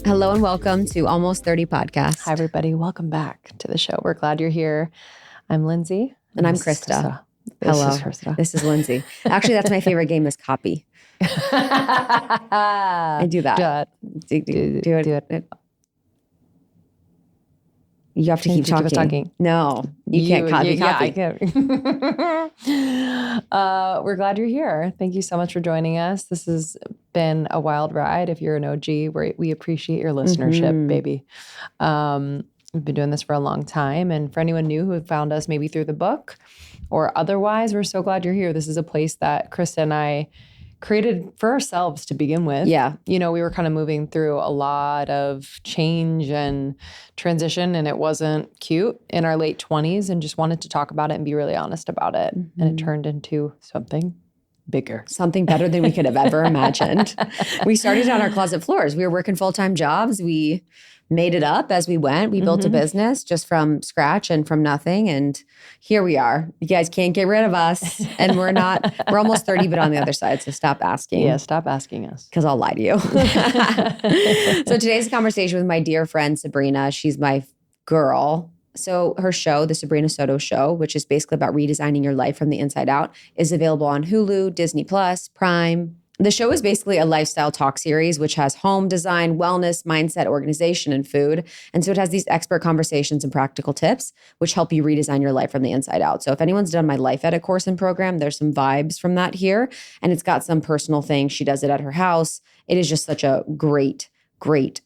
Hello and welcome to Almost 30 Podcast. Hi, everybody. Welcome back to the show. We're glad you're here. I'm Lindsay. And I'm Krista. Hello. This is Krista. This is Lindsay. Actually, that's my favorite game is copy. I do that. Do it. You have to keep talking. No, you can't copy. Yeah, I can. We're glad you're here. Thank you so much for joining us. This has been a wild ride. If you're an OG, we appreciate your listenership, baby. We've been doing this for a long time. And for anyone new who found us maybe through the book or otherwise, we're so glad you're here. This is a place that Krista and I created for ourselves to begin with. Yeah. You know, we were kind of moving through a lot of change and transition, and it wasn't cute in our late 20s, and just wanted to talk about it and be really honest about it. Mm-hmm. And it turned into something bigger. Something better than we could have ever imagined. We started on our closet floors. We were working full-time jobs. We made it up as we went. We built a business just from scratch and from nothing. And here we are. You guys can't get rid of us. And we're almost 30, but on the other side. So stop asking. Yeah, stop asking us. Because I'll lie to you. So today's conversation with my dear friend, Sabrina. She's my girl. So her show, the Sabrina Soto Show, which is basically about redesigning your life from the inside out, is available on Hulu, Disney+, Prime. The show is basically a lifestyle talk series, which has home design, wellness, mindset, organization, and food. And so it has these expert conversations and practical tips, which help you redesign your life from the inside out. So if anyone's done my Life Edit course and program, there's some vibes from that here. And it's got some personal things. She does it at her house. It is just such a great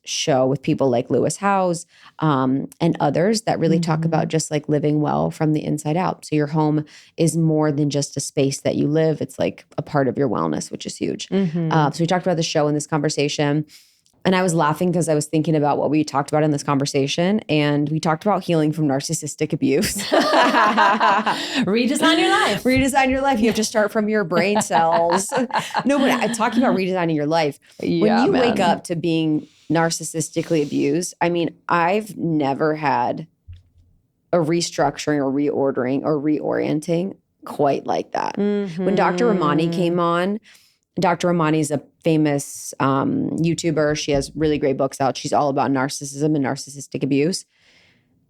show with people like Lewis Howes and others that really talk about just like living well from the inside out. So your home is more than just a space that you live. It's like a part of your wellness, which is huge. So we talked about the show in this conversation. And I was laughing because I was thinking about what we talked about in this conversation. And we talked about healing from narcissistic abuse. Redesign your life. Redesign your life. You have to start from your brain cells. No, but I'm talking about redesigning your life. When you wake up to being narcissistically abused, I mean, I've never had a restructuring or reordering or reorienting quite like that. When Dr. Ramani came on, Dr. Ramani is a famous YouTuber. She has really great books out. She's all about narcissism and narcissistic abuse.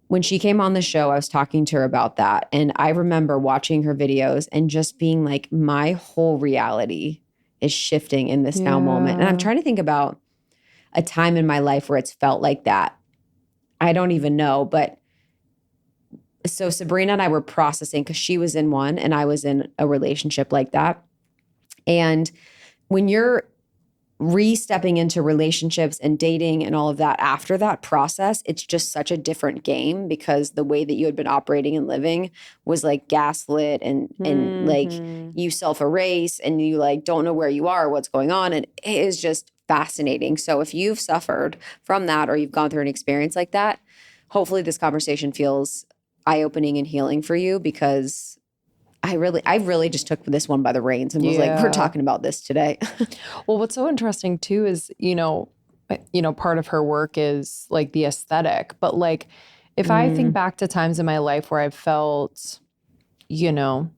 When she came on the show, I was talking to her about that. And I remember watching her videos and just being like, my whole reality is shifting in this now moment. And I'm trying to think about a time in my life where it's felt like that. I don't even know. But so Sabrina and I were processing because she was in one and I was in a relationship like that. And when you're re-stepping into relationships and dating and all of that after that process, it's just such a different game because the way that you had been operating and living was like gaslit and like you self-erase and you like don't know where you are, what's going on. And it is just fascinating. So if you've suffered from that or you've gone through an experience like that, hopefully this conversation feels eye-opening and healing for you because I really just took this one by the reins and was like, we're talking about this today. Well, what's so interesting too is, you know, part of her work is like the aesthetic, but like if I think back to times in my life where I've felt, you know,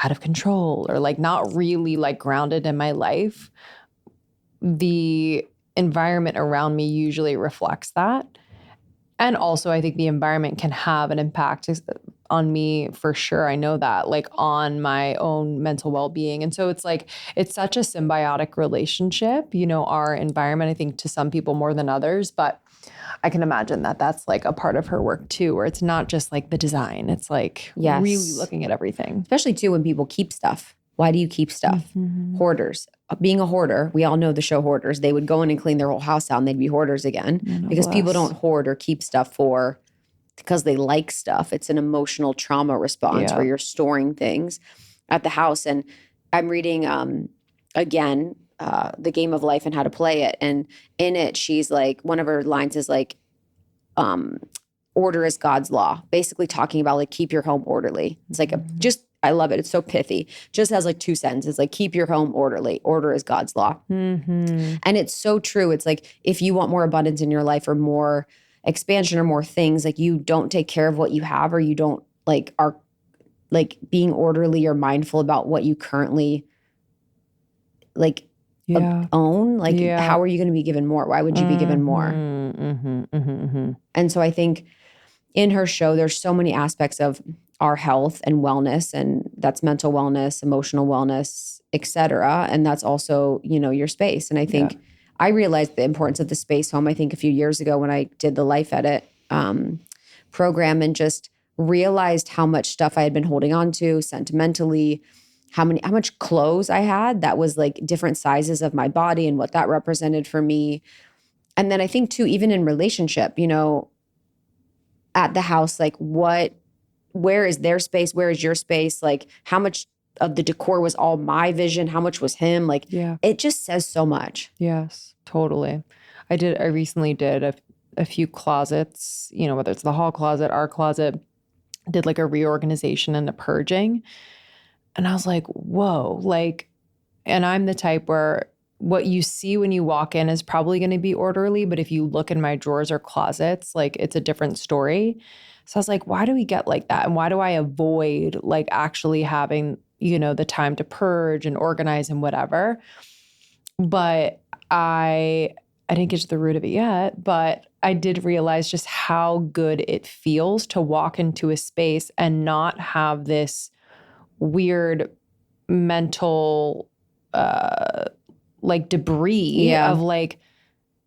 out of control or like not really like grounded in my life, the environment around me usually reflects that. And also I think the environment can have an impact on me for sure. I know that, like on my own mental well-being. And so it's like, it's such a symbiotic relationship, you know, our environment, I think to some people more than others, but I can imagine that that's like a part of her work too, where it's not just like the design. It's like really looking at everything. Especially too when people keep stuff. Why do you keep stuff? Hoarders. Being a hoarder, we all know the show Hoarders. They would go in and clean their whole house out and they'd be hoarders again because people don't hoard or keep stuff because they like stuff. It's an emotional trauma response where you're storing things at the house. And I'm reading, again, The Game of Life and How to Play It. And in it, she's like, one of her lines is like, order is God's law. Basically talking about like, keep your home orderly. It's like I love it. It's so pithy. Just has like 2 sentences, like keep your home orderly. Order is God's law. And it's so true. It's like, if you want more abundance in your life or more expansion or more things, like you don't take care of what you have or you don't like are like being orderly or mindful about what you currently like own, like how are you going to be given more? Why would you be given more? And so I think in her show, there's so many aspects of our health and wellness, and that's mental wellness, emotional wellness, et cetera. And that's also, your space. And I think I realized the importance of the space home, I think a few years ago when I did the Life Edit program, and just realized how much stuff I had been holding on to sentimentally, how much clothes I had that was like different sizes of my body and what that represented for me. And then I think too, even in relationship, at the house, like where is their space? Where is your space? Like how much of the decor was all my vision? How much was him? Like it just says so much. Yes, totally. I recently did a few closets, whether it's the hall closet, our closet, did like a reorganization and a purging. And I was like, whoa, and I'm the type where what you see when you walk in is probably going to be orderly. But if you look in my drawers or closets, it's a different story. So I was like, why do we get like that? And why do I avoid actually having, the time to purge and organize and whatever? But I didn't get to the root of it yet, but I did realize just how good it feels to walk into a space and not have this weird mental debris of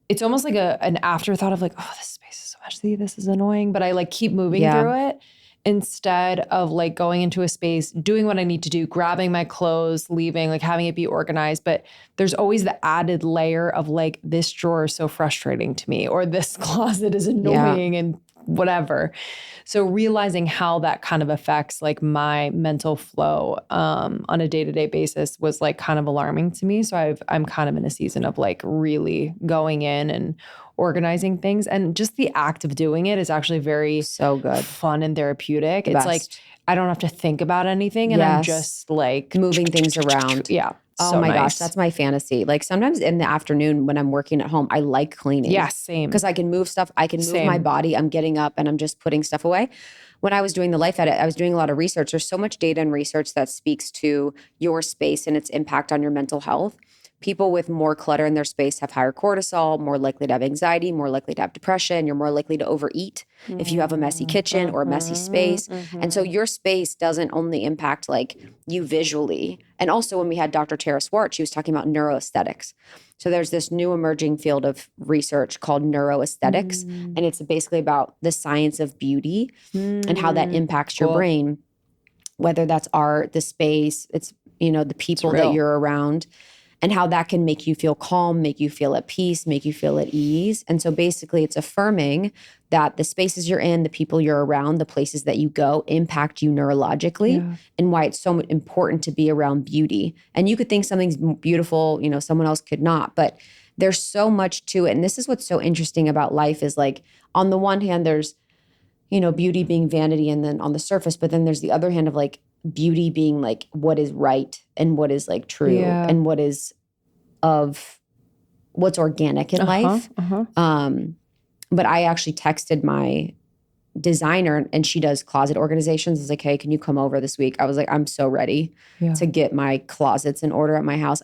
it's almost like an afterthought of oh, this space is so much, this is annoying, but I keep moving through it instead of going into a space, doing what I need to do, grabbing my clothes, leaving, having it be organized. But there's always the added layer of this drawer is so frustrating to me, or this closet is annoying and whatever. So realizing how that kind of affects my mental flow on a day-to-day basis was kind of alarming to me. So I'm kind of in a season of really going in and organizing things, and just the act of doing it is actually very so good, fun and therapeutic. It's I don't have to think about anything, and I'm just moving things around. Yeah. Oh my gosh, that's my fantasy. Sometimes in the afternoon when I'm working at home, I like cleaning. Yeah, same. Because I can move stuff. I can move my body. I'm getting up and I'm just putting stuff away. When I was doing the Life Edit, I was doing a lot of research. There's so much data and research that speaks to your space and its impact on your mental health. People with more clutter in their space have higher cortisol, more likely to have anxiety, more likely to have depression. You're more likely to overeat if you have a messy kitchen or a messy space. And so your space doesn't only impact you visually. And also when we had Dr. Tara Swart, she was talking about neuroaesthetics. So there's this new emerging field of research called neuroaesthetics. And it's basically about the science of beauty and how that impacts your brain, whether that's art, the space, it's, the people that you're around, and how that can make you feel calm, make you feel at peace, make you feel at ease. And so basically it's affirming that the spaces you're in, the people you're around, the places that you go impact you neurologically, and why it's so important to be around beauty. And you could think something's beautiful, someone else could not, but there's so much to it. And this is what's so interesting about life is on the one hand, there's, beauty being vanity and then on the surface, but then there's the other hand of beauty being what is right and what is true and what is of what's organic in life. But I actually texted my designer, and she does closet organizations. I was like, hey, can you come over this week? I was like, I'm so ready to get my closets in order at my house.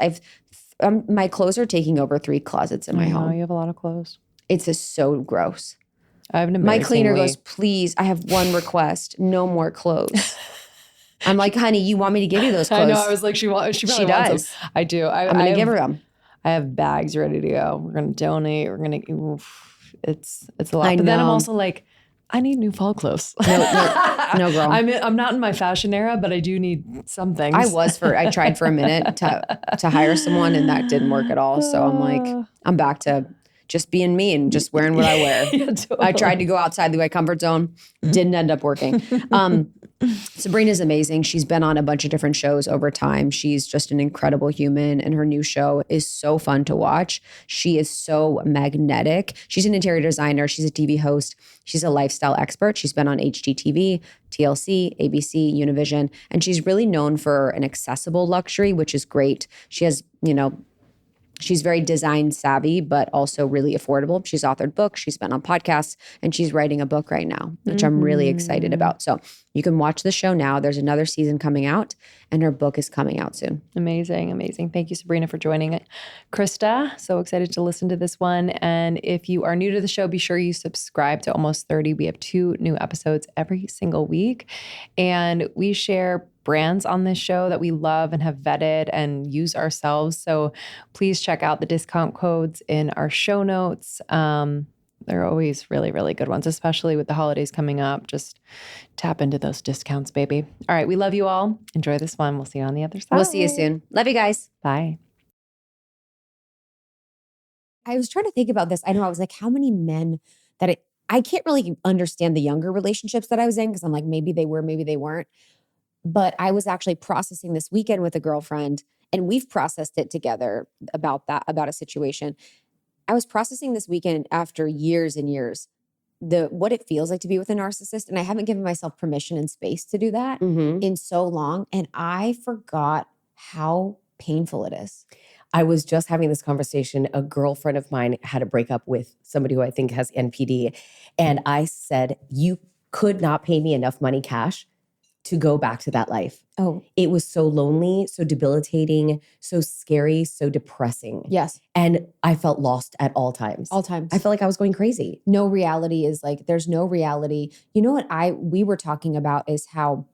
My clothes are taking over 3 closets in my home. You have a lot of clothes. It's just so gross. I have an My cleaner goes, please, I have one request, no more clothes. I'm like, honey, you want me to give you those clothes? I know. I was like, she probably does. Wants them. I do. I'm going to give her them. I have bags ready to go. We're going to donate. We're going to, it's a lot. I but know. Then I'm also I need new fall clothes. No, girl. I'm not in my fashion era, but I do need some things. I tried for a minute to hire someone, and that didn't work at all. So I'm back to just being me and just wearing what I wear. Totally. I tried to go outside my comfort zone. Didn't end up working. Sabrina's amazing. She's been on a bunch of different shows over time. She's just an incredible human, and her new show is so fun to watch. She is so magnetic. She's an interior designer. She's a TV host. She's a lifestyle expert. She's been on HGTV, TLC, ABC, Univision, and she's really known for an accessible luxury, which is great. She has, she's very design savvy, but also really affordable. She's authored books. She's been on podcasts, and she's writing a book right now, which I'm really excited about. So You can watch the show now. There's another season coming out, and her book is coming out soon. Amazing, amazing. Thank you, Sabrina, for joining. Krista, so excited to listen to this one. And if you are new to the show, be sure you subscribe to Almost 30. We have 2 new episodes every single week. And we share brands on this show that we love and have vetted and use ourselves. So please check out the discount codes in our show notes. They're always really, really good ones, especially with the holidays coming up. Just tap into those discounts, baby. All right. We love you all. Enjoy this one. We'll see you on the other side. We'll see you soon. Love you guys. Bye. I was trying to think about this. I know I was like, how many men that I can't really understand the younger relationships that I was in because I'm like, maybe they were, maybe they weren't. But I was actually processing this weekend with a girlfriend, and we've processed it together about a situation. I was processing this weekend after years and years, what it feels like to be with a narcissist. And I haven't given myself permission and space to do that in so long. And I forgot how painful it is. I was just having this conversation. A girlfriend of mine had a breakup with somebody who I think has NPD. And I said, you could not pay me enough money cash to go back to that life. Oh, it was so lonely, so debilitating, so scary, so depressing. Yes. And I felt lost at all times. All times. I felt like I was going crazy. No reality is like, there's no reality. You know what we were talking about is how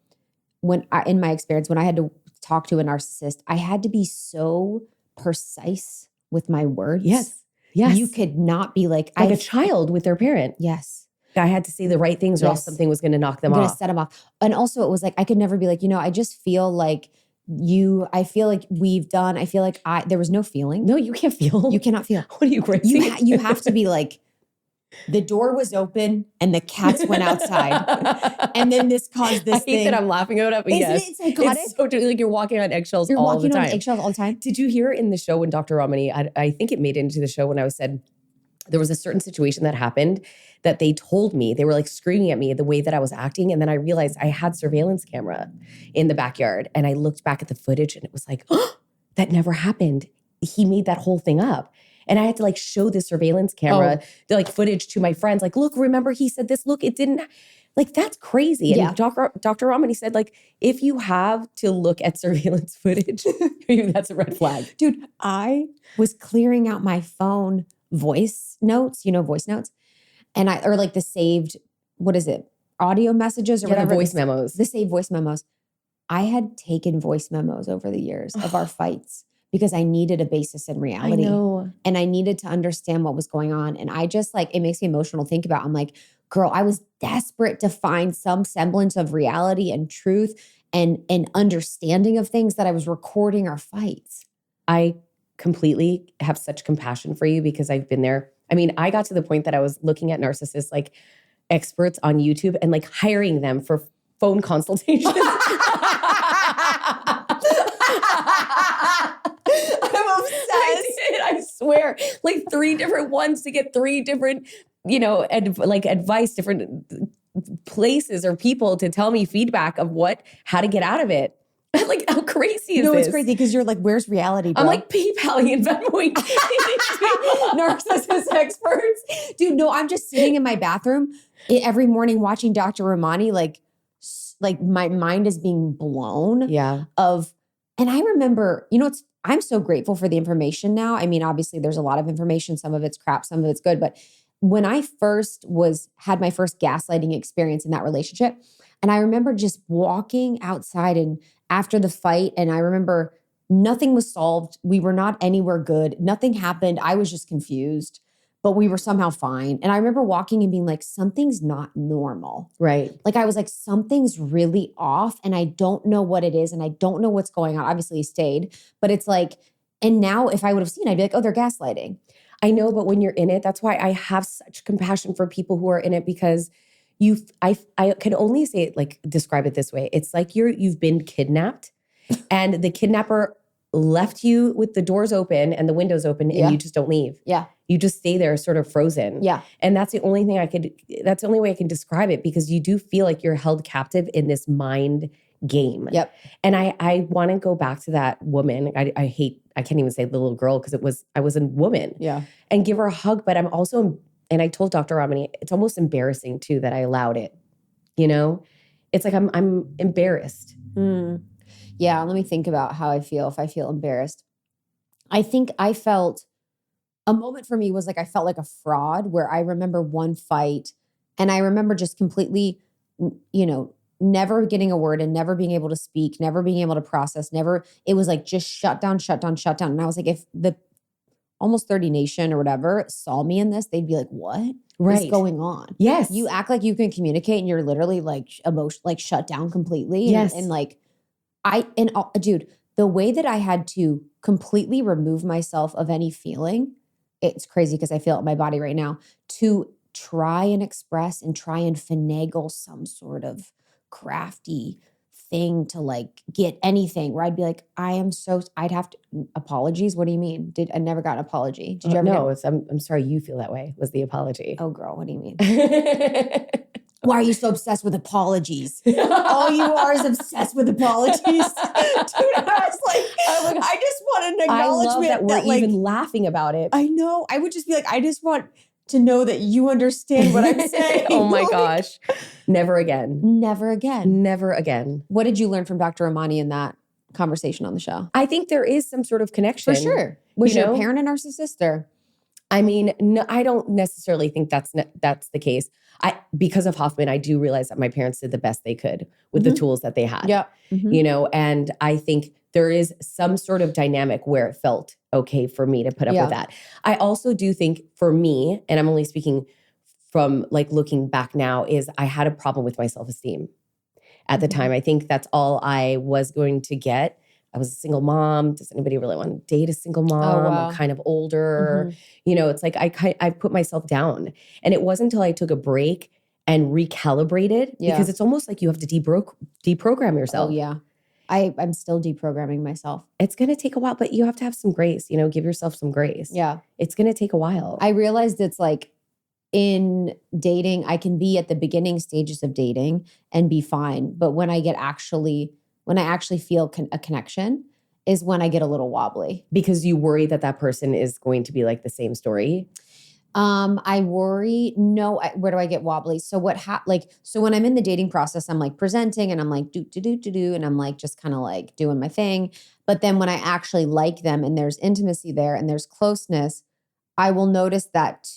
in my experience, when I had to talk to a narcissist, I had to be so precise with my words. Yes. Yes. You could not be like a child with their parent. Yes. I had to say the right things or else something was going to knock them off. I'm going to set them off. And also it was like, I could never be like, I just feel like I feel like I feel like there was no feeling. No, you can't feel. You cannot feel. What are you crazy? You have to be like, the door was open and the cats went outside. And then this caused this thing. I hate that I'm laughing about it, but yes. Isn't it psychotic? It's so like you're walking on eggshells all the time. You're walking on eggshells all the time. Did you hear in the show when Dr. Romani, I think it made it into the show when I was said, there was a certain situation that happened that they told me, they were like screaming at me the way that I was acting. And then I realized I had surveillance camera in the backyard. And I looked back at the footage and it was like, oh, that never happened. He made that whole thing up. And I had to like show the surveillance camera, the like footage to my friends. Like, look, remember he said this, look, it didn't, like, that's crazy. And Dr. Romani said, like, if you have to look at surveillance footage, that's a red flag. Dude, I was clearing out my phone voice notes, voice notes. And or like the saved, what is it? Audio messages or whatever. The voice memos. The saved voice memos. I had taken voice memos over the years of our fights because I needed a basis in reality. I know. And I needed to understand what was going on. And I just like, it makes me emotional to think about. I'm like, girl, I was desperate to find some semblance of reality and truth and understanding of things that I was recording our fights. I completely have such compassion for you because I've been there. I mean, I got to the point that I was looking at narcissists like experts on YouTube and like hiring them for phone consultations. I'm obsessed. I swear. Like 3 different ones to get 3 different, advice, different places or people to tell me feedback of how to get out of it. Like, how crazy is this? It's crazy because you're like, where's reality, bro? I'm like PayPaling and Venmoing narcissist experts. Dude, no, I'm just sitting in my bathroom every morning watching Dr. Romani, like my mind is being blown. Yeah. And I remember, I'm so grateful for the information now. I mean, obviously there's a lot of information. Some of it's crap, some of it's good. But when I first had my first gaslighting experience in that relationship, and I remember just walking outside and after the fight, and I remember nothing was solved. We were not anywhere good. Nothing happened. I was just confused, but we were somehow fine. And I remember walking and being like, something's not normal. Right. Like I was like, something's really off and I don't know what it is and I don't know what's going on. Obviously he stayed, but it's like, and now if I would have seen, I'd be like, oh, they're gaslighting. I know, but when you're in it, that's why I have such compassion for people who are in it because I can only say it like describe it this way. It's like you've been kidnapped and the kidnapper left you with the doors open and the windows open and you just don't leave. Yeah. You just stay there sort of frozen. Yeah. And that's the only way I can describe it because you do feel like you're held captive in this mind game. Yep. And I want to go back to that woman. I can't even say the little girl because I was a woman. Yeah. And give her a hug. But I'm also, and I told Dr. Romani, it's almost embarrassing too that I allowed it, It's like I'm embarrassed. Yeah, let me think about how I feel if I feel embarrassed. I think I felt, a moment for me was like I felt like a fraud, where I remember one fight and I remember just completely, never getting a word and never being able to speak, never being able to process, it was like just shut down, shut down, shut down. And I was like, if the Almost 30 Nation or whatever saw me in this, they'd be like, what is going on? Yes. You act like you can communicate and you're literally like shut down completely. Yes. And dude, the way that I had to completely remove myself of any feeling, it's crazy because I feel it in my body right now, to try and express and try and finagle some sort of crafty thing to like get anything, where I'd be like, I'd have to, apologies. What do you mean? I never got an apology. Did you ever? No, I'm sorry you feel that way, was the apology. Oh girl, what do you mean? Why are you so obsessed with apologies? All you are is obsessed with apologies. Dude, I was like, I just want an acknowledgement. I love that we're even laughing about it. I know. I would just be like, I just want to know that you understand what I'm saying. Oh my gosh. Never again. Never again. Never again. What did you learn from Dr. Amani in that conversation on the show? I think there is some sort of connection. For sure. Was your parent a narcissist or? I mean, no, I don't necessarily think that's the case. Because of Hoffman, I do realize that my parents did the best they could with the tools that they had. Yeah. And I think there is some sort of dynamic where it felt okay for me to put up with that. I also do think for me, and I'm only speaking from like looking back now, is I had a problem with my self-esteem at the time. I think that's all I was going to get. I was a single mom. Does anybody really want to date a single mom? Oh, wow. I'm kind of older. It's like I put myself down. And it wasn't until I took a break and recalibrated, because it's almost like you have to deprogram yourself. Oh, yeah. I'm still deprogramming myself. It's going to take a while, but you have to have some grace, give yourself some grace. Yeah. It's going to take a while. I realized it's like in dating, I can be at the beginning stages of dating and be fine. But when I actually feel a connection is when I get a little wobbly. Because you worry that person is going to be like the same story? I worry. No, where do I get wobbly? So so when I'm in the dating process, I'm like presenting and I'm like do, and I'm like just kind of like doing my thing. But then when I actually like them and there's intimacy there and there's closeness, I will notice that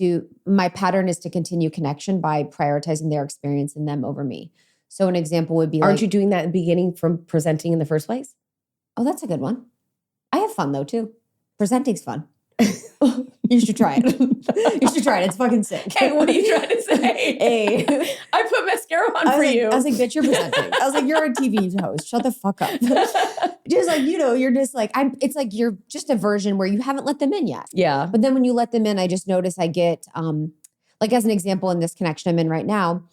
my pattern is to continue connection by prioritizing their experience and them over me. So an example would be Aren't you doing that in the beginning from presenting in the first place? Oh, that's a good one. I have fun though too. Presenting's fun. You should try it. You should try it. It's fucking sick. Hey, what are you trying to say? Hey. I put mascara on for you. I was like, bitch, you're presenting. I was like, you're a TV host. Shut the fuck up. Just like, you're just like, it's like you're just a version where you haven't let them in yet. Yeah. But then when you let them in, I just notice I get, like as an example in this connection I'm in right now,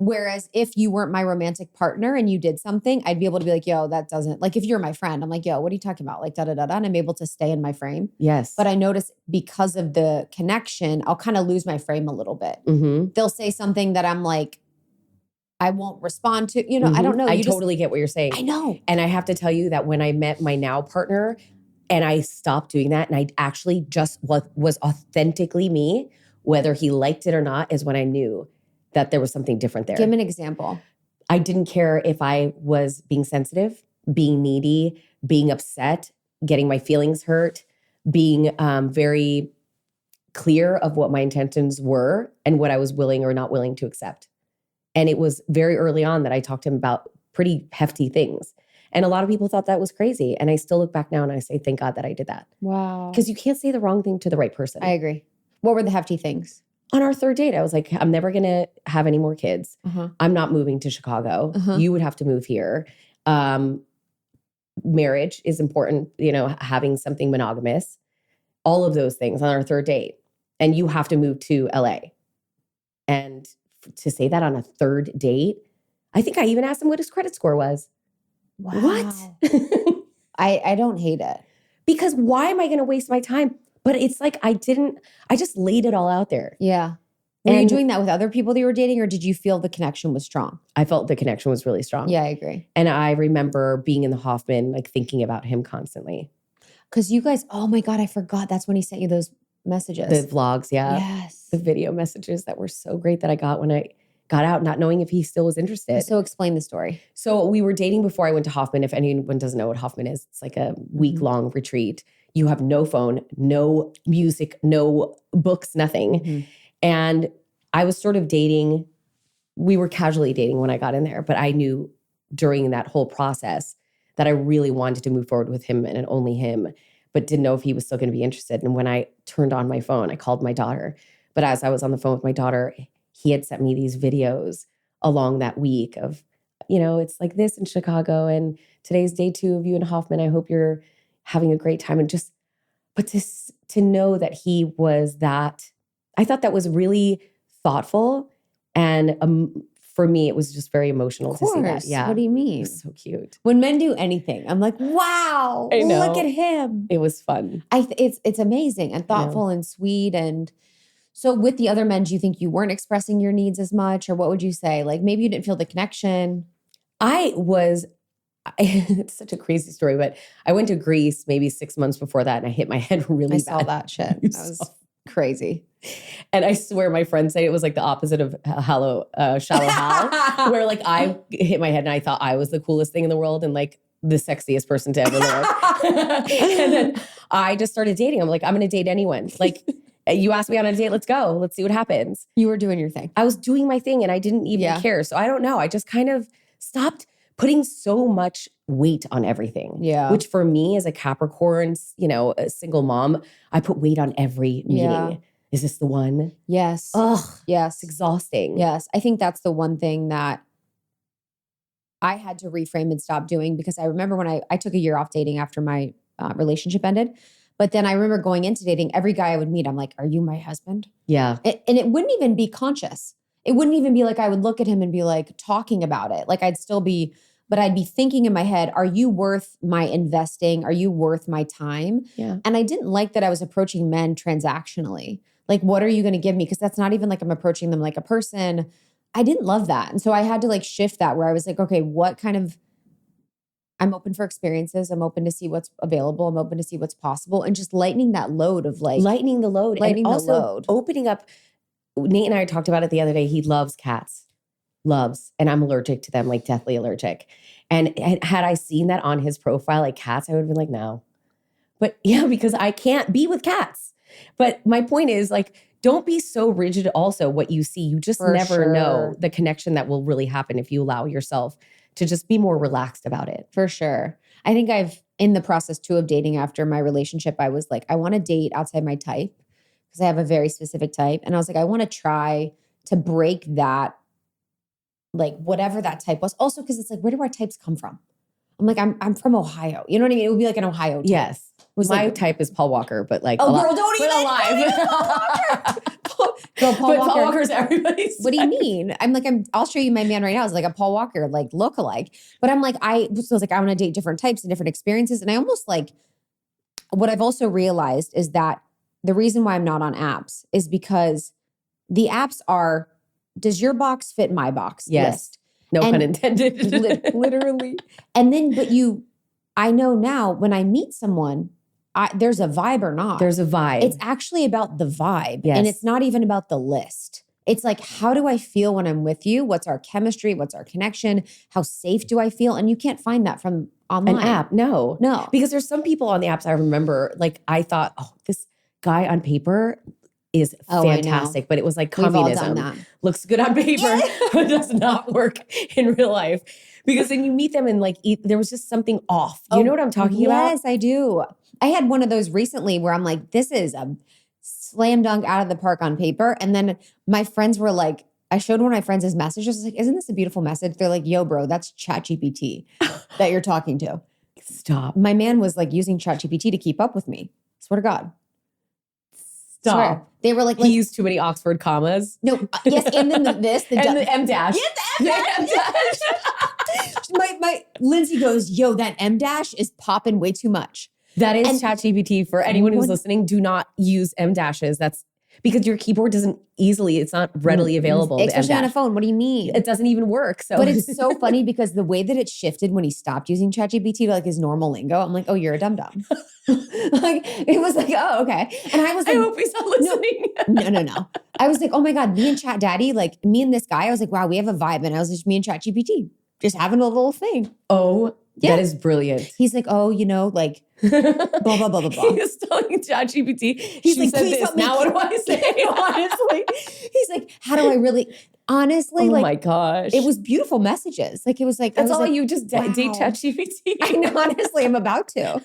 whereas if you weren't my romantic partner and you did something, I'd be able to be like, yo, that doesn't, like if you're my friend, I'm like, yo, what are you talking about? Like da-da-da-da. And I'm able to stay in my frame. Yes. But I notice because of the connection, I'll kind of lose my frame a little bit. They'll say something that I'm like, I won't respond to, I don't know. I totally get what you're saying. I know. And I have to tell you that when I met my now partner and I stopped doing that and I actually just was authentically me, whether he liked it or not, is when I knew that there was something different there. Give me an example. I didn't care if I was being sensitive, being needy, being upset, getting my feelings hurt, being very clear of what my intentions were and what I was willing or not willing to accept. And it was very early on that I talked to him about pretty hefty things. And a lot of people thought that was crazy. And I still look back now and I say, thank God that I did that. Wow. Because you can't say the wrong thing to the right person. I agree. What were the hefty things? On our third date, I was like, I'm never going to have any more kids. I'm not moving to Chicago. You would have to move here. Marriage is important, having something monogamous. All of those things on our third date. And you have to move to LA. And to say that on a third date, I think I even asked him what his credit score was. Wow. What? I don't hate it. Because why am I going to waste my time? But it's like I just laid it all out there. Yeah. Were you doing that with other people that you were dating, or did you feel the connection was strong? I felt the connection was really strong. Yeah, I agree. And I remember being in the Hoffman, like thinking about him constantly. Because you guys, oh my God, I forgot. That's when he sent you those messages. The vlogs, yeah. Yes. The video messages that were so great that I got when I got out not knowing if he still was interested. So explain the story. So we were dating before I went to Hoffman. If anyone doesn't know what Hoffman is, it's like a week-long retreat. You have no phone, no music, no books, nothing. And I was sort of dating. We were casually dating when I got in there, but I knew during that whole process that I really wanted to move forward with him and only him, but didn't know if he was still going to be interested. And when I turned on my phone, I called my daughter. But as I was on the phone with my daughter, he had sent me these videos along that week of, it's like this in Chicago, and today's day 2 of you in Hoffman. I hope you're having a great time. And but to know that he was that, I thought that was really thoughtful. And for me, it was just very emotional to see that. Yeah. What do you mean? It was so cute. When men do anything, I'm like, wow, I know. look at him. It was fun. It's amazing and thoughtful and sweet. And so with the other men, do you think you weren't expressing your needs as much? Or what would you say? Like maybe you didn't feel the connection. It's such a crazy story, but I went to Greece maybe 6 months before that and I hit my head really bad. I saw that shit. That was crazy. And I swear my friends say it was like the opposite of shallow hal, where like I hit my head and I thought I was the coolest thing in the world and like the sexiest person to ever live. And then I just started dating. I'm like, I'm going to date anyone. Like you asked me on a date, let's go. Let's see what happens. You were doing your thing. I was doing my thing and I didn't even care. So I don't know. I just kind of stopped putting so much weight on everything. Yeah. Which for me as a Capricorn, a single mom, I put weight on every meeting. Yeah. Is this the one? Yes. Ugh. Yes. It's exhausting. Yes. I think that's the one thing that I had to reframe and stop doing, because I remember when I took a year off dating after my relationship ended. But then I remember going into dating, every guy I would meet, I'm like, are you my husband? Yeah. And it wouldn't even be conscious. It wouldn't even be like I would look at him and be like talking about it. Like I'd still be, but I'd be thinking in my head, are you worth my investing? Are you worth my time? Yeah. And I didn't like that I was approaching men transactionally. Like, what are you going to give me? Because that's not even like I'm approaching them like a person. I didn't love that. And so I had to like shift that, where I was like, okay, what kind of, I'm open for experiences. I'm open to see what's available. I'm open to see what's possible. And just lightening that load of like. Lightening the load. Lightening and the also load. Opening up. Nate and I talked about it the other day. He loves cats. Loves. And I'm allergic to them, like deathly allergic. And had I seen that on his profile, like cats, I would have been like, no. But yeah, because I can't be with cats. But my point is like, don't be so rigid also what you see. You just never know the connection that will really happen if you allow yourself to just be more relaxed about it. For sure. I think in the process too of dating after my relationship, I was like, I want to date outside my type because I have a very specific type. And I was like, I want to try to break that, like whatever that type was. Also, because it's like, where do our types come from? I'm like, I'm from Ohio. You know what I mean? It would be like an Ohio type. Yes. My like, type is Paul Walker, but like girl, don't even alive. Girl, Paul Walker's everybody's. What do you mean? I'm like, I'll show you my man right now. It's like a Paul Walker, like lookalike. But I'm like, I was like, I want to date different types and different experiences. And I almost like, what I've also realized is that the reason why I'm not on apps is because the apps are, does your box fit my box list? No pun intended. Literally. And then, I know now when I meet someone, there's a vibe or not. There's a vibe. It's actually about the vibe. Yes. And it's not even about the list. It's like, how do I feel when I'm with you? What's our chemistry? What's our connection? How safe do I feel? And you can't find that from online. An app. No. Because there's some people on the apps I remember, like I thought, oh, this guy on paper is fantastic. But it was like communism. We've all done that. Looks good on paper, but does not work in real life. Because then you meet them and like there was just something off. You know what I'm talking about? Yes, I do. I had one of those recently where I'm like, this is a slam dunk out of the park on paper. And then my friends were like, I showed one of my friends his messages. I was like, isn't this a beautiful message? They're like, yo, bro, that's ChatGPT that you're talking to. Stop. My man was like using ChatGPT to keep up with me. Swear to God. Stop. Swear. They were like he used too many Oxford commas. No, yes, and then and the M dash. Yes, the M dash. my Lindsay goes, yo, that M dash is popping way too much. That is ChatGPT for anyone who's listening. Do not use M dashes. That's because your keyboard it's not readily available. Especially on a phone. What do you mean? It doesn't even work. So, but it's so funny because the way that it shifted when he stopped using ChatGPT to like his normal lingo, I'm like, oh, you're a dum-dum. Like, it was like, oh, okay. And I was like, I hope he's not listening. No. I was like, oh my God, me and Chat Daddy, like me and this guy, I was like, wow, we have a vibe. And I was just me and ChatGPT just having a little thing. Oh, yeah. That is brilliant. He's like, oh, like blah, blah, blah, blah, blah. He's telling ChatGPT. He's like, please help me. Now what do I say? Honestly. He's like, how do I really, honestly, oh like, my gosh. it was beautiful messages. Like, it was like, that's all like, you just date ChatGPT. I know, honestly, I'm about to.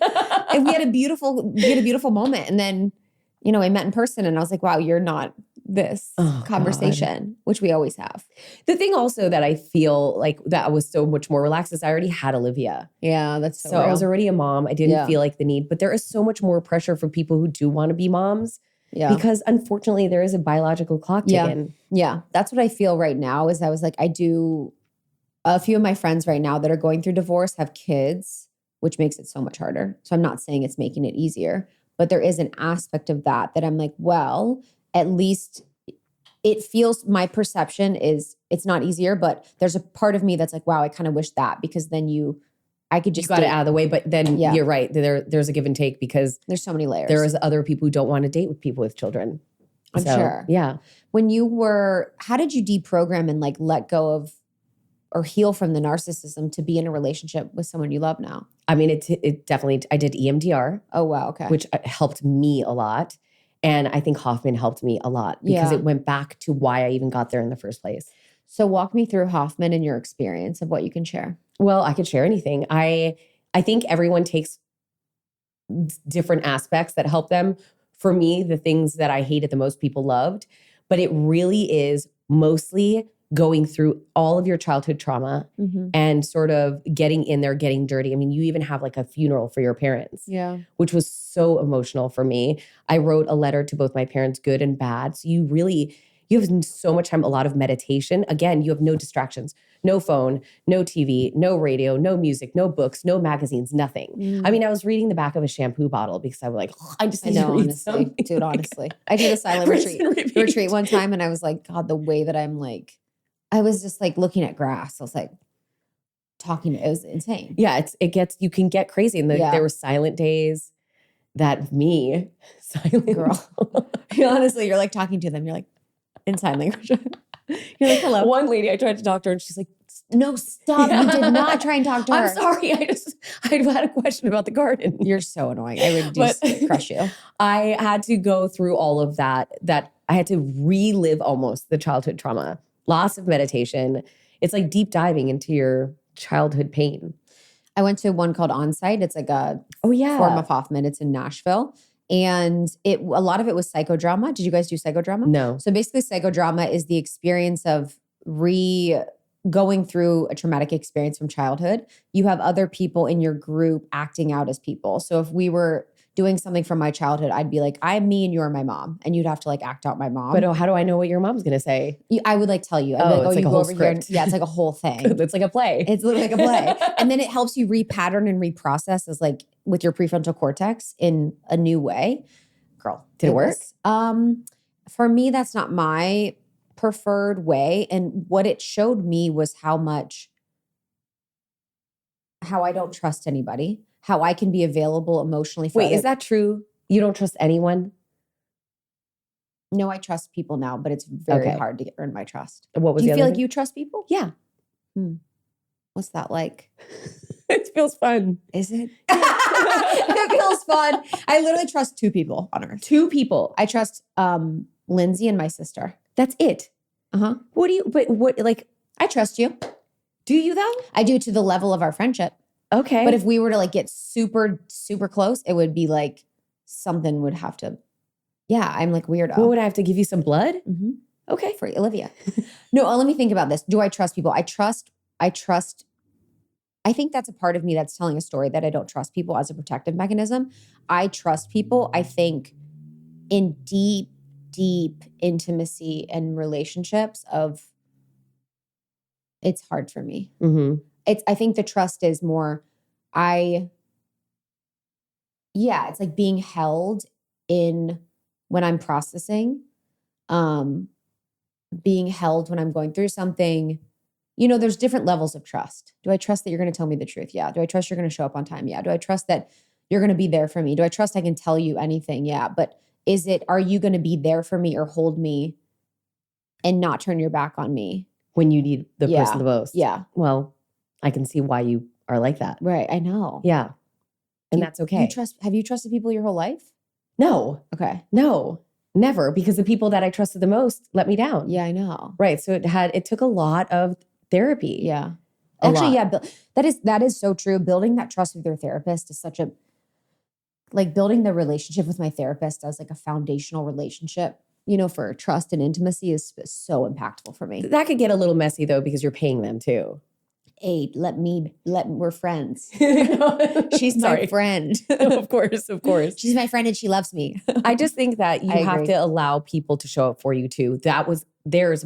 And we had a beautiful moment. And then, I met in person and I was like, wow, you're not this conversation, which we always have. The thing also that I feel like that I was so much more relaxed is I already had Olivia. Yeah, that's so I was already a mom. I didn't feel like the need, but there is so much more pressure for people who do want to be moms. Yeah. Because unfortunately there is a biological clock ticking. Yeah. That's what I feel right now is I was like, I do a few of my friends right now that are going through divorce have kids, which makes it so much harder. So I'm not saying it's making it easier, but there is an aspect of that I'm like, well, at least it feels, my perception is it's not easier, but there's a part of me that's like, wow, I kind of wish that because then I could just got it out of the way. But then you're right. There's a give and take because there's so many layers. There is other people who don't want to date with people with children. I'm sure. Yeah. How did you deprogram and like let go of or heal from the narcissism to be in a relationship with someone you love now? I mean, it definitely, I did EMDR. Oh, wow. Okay. Which helped me a lot. And I think Hoffman helped me a lot because it went back to why I even got there in the first place. So walk me through Hoffman and your experience of what you can share. Well, I could share anything. I think everyone takes different aspects that help them. For me, the things that I hated the most, people loved. But it really is mostly going through all of your childhood trauma and sort of getting in there, getting dirty. I mean, you even have like a funeral for your parents, which was so emotional for me. I wrote a letter to both my parents, good and bad. So you have so much time, a lot of meditation. Again, you have no distractions, no phone, no TV, no radio, no music, no books, no magazines, nothing. I mean, I was reading the back of a shampoo bottle because I was like, I just need to read something. Dude, honestly. I did a silent retreat one time and I was like, God, the way that I'm like, I was just like looking at grass. I was like it was insane. Yeah, you can get crazy. And there were silent days that silent girl. Honestly, you're like talking to them. You're like in sign language. You're like, hello. One lady, I tried to talk to her and she's like, no, stop. You did not try and talk to her. I'm sorry. I had a question about the garden. You're so annoying. I would just crush you. I had to go through all of that I had to relive almost the childhood trauma. Lots of meditation. It's like deep diving into your childhood pain. I went to one called Onsite. It's like a form of Hoffman. It's in Nashville. And a lot of it was psychodrama. Did you guys do psychodrama? No. So basically psychodrama is the experience of going through a traumatic experience from childhood. You have other people in your group acting out as people. So if we were doing something from my childhood, I'd be like, I'm me and you're my mom. And you'd have to like act out my mom. But how do I know what your mom's going to say? I would like tell you. I'd be like, you go go over script. Here. Yeah, it's like a whole thing. It's like a play. It's literally like a play. And then it helps you repattern and reprocess as like with your prefrontal cortex in a new way. Girl, did it work? For me, that's not my preferred way. And what it showed me was how I don't trust anybody, how I can be available emotionally for is that true? You don't trust anyone? No, I trust people now, but it's very hard to earn my trust. What was Do you the feel other like thing? you trust people? Yeah. What's that like? It feels fun. Is it? It feels fun. I literally trust 2 people on earth. 2 people. I trust Lindsay and my sister. That's it. I trust you. Do you though? I do to the level of our friendship. Okay. But if we were to like get super, super close, it would be like something would have to, I'm like weirdo. What would I have to give you some blood? Mm-hmm. Okay. For Olivia. No, let me think about this. Do I trust people? I think that's a part of me that's telling a story that I don't trust people as a protective mechanism. I trust people. I think in deep, deep intimacy and relationships it's hard for me. Mm-hmm. I think the trust is more, it's like being held in when I'm processing. being held when I'm going through something. You know, there's different levels of trust. Do I trust that you're going to tell me the truth? Yeah. Do I trust you're going to show up on time? Yeah. Do I trust that you're going to be there for me? Do I trust I can tell you anything? Yeah. But are you going to be there for me or hold me and not turn your back on me? When you need the person the most. Yeah. Well, I can see why you are like that. Right. I know. Yeah. And that's okay. Have you trusted people your whole life? No. Okay. No, never. Because the people that I trusted the most let me down. Yeah, I know. Right. So it took a lot of therapy. Yeah. A Actually, lot. yeah, that is so true. Building that trust with your therapist is such a, like building the relationship with my therapist as like a foundational relationship, you know, for trust and intimacy is so impactful for me. That could get a little messy though, because you're paying them too. Hey, we're friends. She's Sorry. my friend. Of course. She's my friend and she loves me. I just think that you have agree. to allow people to show up for you too. That was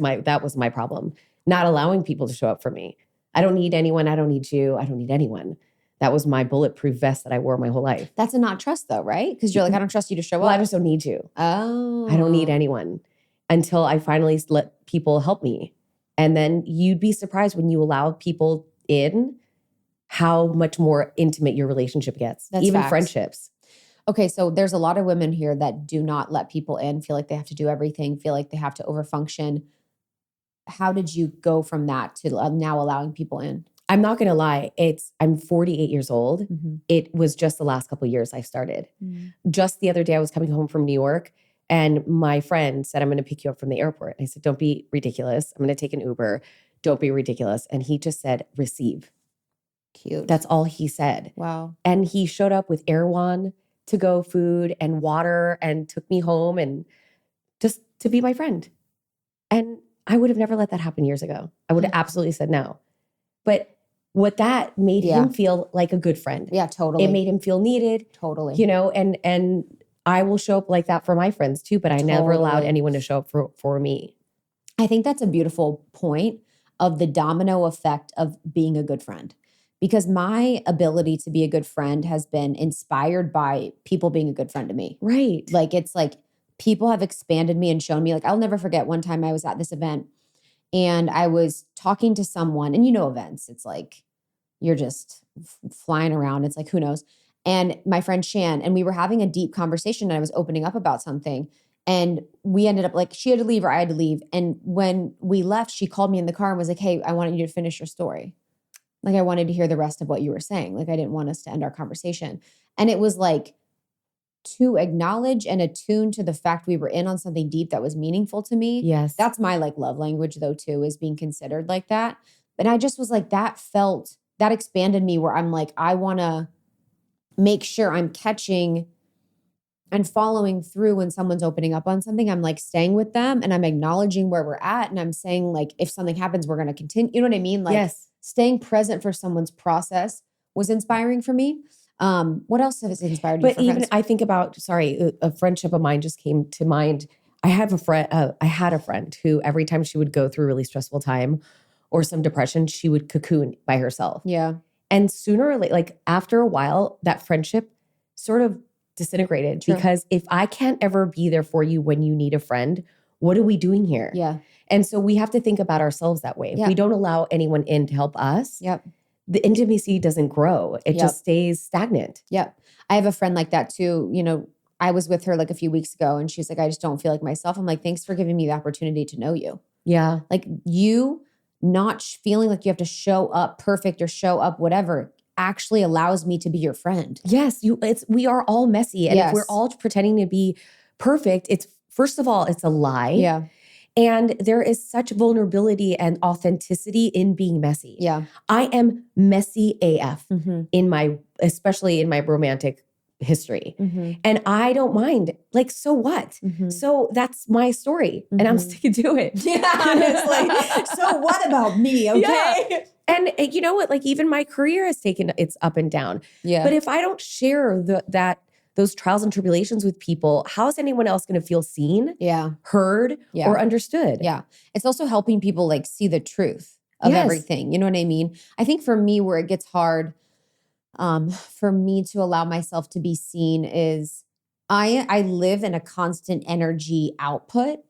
my problem. Not allowing people to show up for me. I don't need anyone. I don't need you. I don't need anyone. That was my bulletproof vest that I wore my whole life. That's a not trust though, right? Because you're like, I don't trust you to show Well, up. I just don't need you. Oh. I don't need anyone until I finally let people help me. And then you'd be surprised when you allow people in how much more intimate your relationship gets. That's even facts. friendships. Okay, so there's a lot of women here that do not let people in, feel like they have to do everything, feel like they have to overfunction. How did you go from that to now allowing people in? I'm not going to lie. I'm 48 years old. Mm-hmm. It was just the last couple of years I started. Mm-hmm. Just the other day, I was coming home from New York and my friend said, I'm going to pick you up from the airport. I said, don't be ridiculous. I'm going to take an Uber. Don't be ridiculous. And he just said, receive. Cute. That's all he said. Wow. And he showed up with Erewhon to go food and water and took me home and just to be my friend. And I would have never let that happen years ago. I would have absolutely said no. But what that made him feel like a good friend. Yeah, totally. It made him feel needed. Totally. You know, and I will show up like that for my friends too, but I never allowed anyone to show up for me. I think that's a beautiful point of the domino effect of being a good friend. Because my ability to be a good friend has been inspired by people being a good friend to me. Right. Like, it's like people have expanded me and shown me. Like, I'll never forget one time I was at this event and I was talking to someone, and you know events, it's like you're just flying around. It's like, who knows? And my friend Shan, and we were having a deep conversation and I was opening up about something. And we ended up like, she had to leave or I had to leave. And when we left, she called me in the car and was like, hey, I wanted you to finish your story. Like, I wanted to hear the rest of what you were saying. Like, I didn't want us to end our conversation. And it was like to acknowledge and attune to the fact we were in on something deep that was meaningful to me. Yes. That's my like love language though too, is being considered like that. But I just was like, that expanded me where I'm like, I want to make sure I'm catching and following through when someone's opening up on something. I'm like staying with them and I'm acknowledging where we're at. And I'm saying like, if something happens, we're going to continue. You know what I mean? Like, yes. Staying present for someone's process was inspiring for me. What else has inspired you? But even friends? I think about, a friendship of mine just came to mind. I had a friend who every time she would go through a really stressful time or some depression, she would cocoon by herself. Yeah. And sooner or later, like after a while, that friendship sort of disintegrated. True. Because if I can't ever be there for you when you need a friend, what are we doing here? Yeah. And so we have to think about ourselves that way. If we don't allow anyone in to help us, the intimacy doesn't grow. It just stays stagnant. Yep. I have a friend like that too. You know, I was with her like a few weeks ago and she's like, I just don't feel like myself. I'm like, thanks for giving me the opportunity to know you. Yeah. Like you not feeling like you have to show up perfect or show up whatever actually allows me to be your friend. Yes. We are all messy. And if we're all pretending to be perfect, first of all, it's a lie. Yeah. And there is such vulnerability and authenticity in being messy. Yeah. I am messy AF especially in my romantic history. Mm-hmm. And I don't mind. Like, so what? Mm-hmm. So that's my story. Mm-hmm. And I'm sticking to it. Yeah, honestly. So what about me? Okay. Yeah. And you know what? Like, even my career has taken its up and down. Yeah. But if I don't share those trials and tribulations with people, how is anyone else going to feel seen, heard, or understood? Yeah. It's also helping people like see the truth of everything. You know what I mean? I think for me, where it gets hard for me to allow myself to be seen is I live in a constant energy output.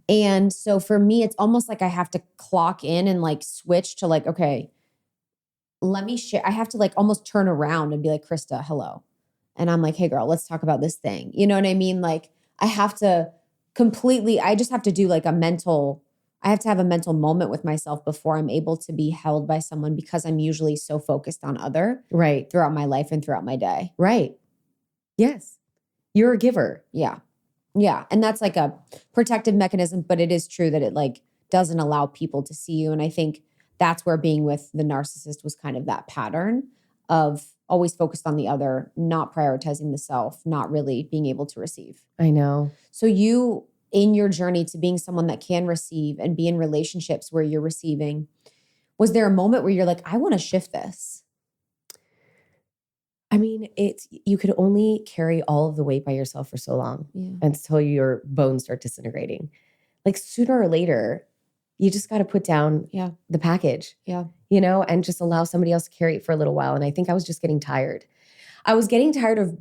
And so for me, it's almost like I have to clock in and like switch to like, okay, let me share. I have to like almost turn around and be like, Krista, hello. And I'm like, hey girl, let's talk about this thing. You know what I mean? Like I have to I just have to do like I have to have a mental moment with myself before I'm able to be held by someone, because I'm usually so focused on other Right. throughout my life and throughout my day. Right. Yes. You're a giver. Yeah. Yeah. And that's like a protective mechanism, but it is true that it like doesn't allow people to see you. And I think that's where being with the narcissist was kind of that pattern of always focused on the other, not prioritizing the self, not really being able to receive. I know. So you, in your journey to being someone that can receive and be in relationships where you're receiving, was there a moment where you're like, I want to shift this? I mean, you could only carry all of the weight by yourself for so long until your bones start disintegrating. Like sooner or later, you just got to put down the package, you know, and just allow somebody else to carry it for a little while. And I think I was just getting tired. I was getting tired of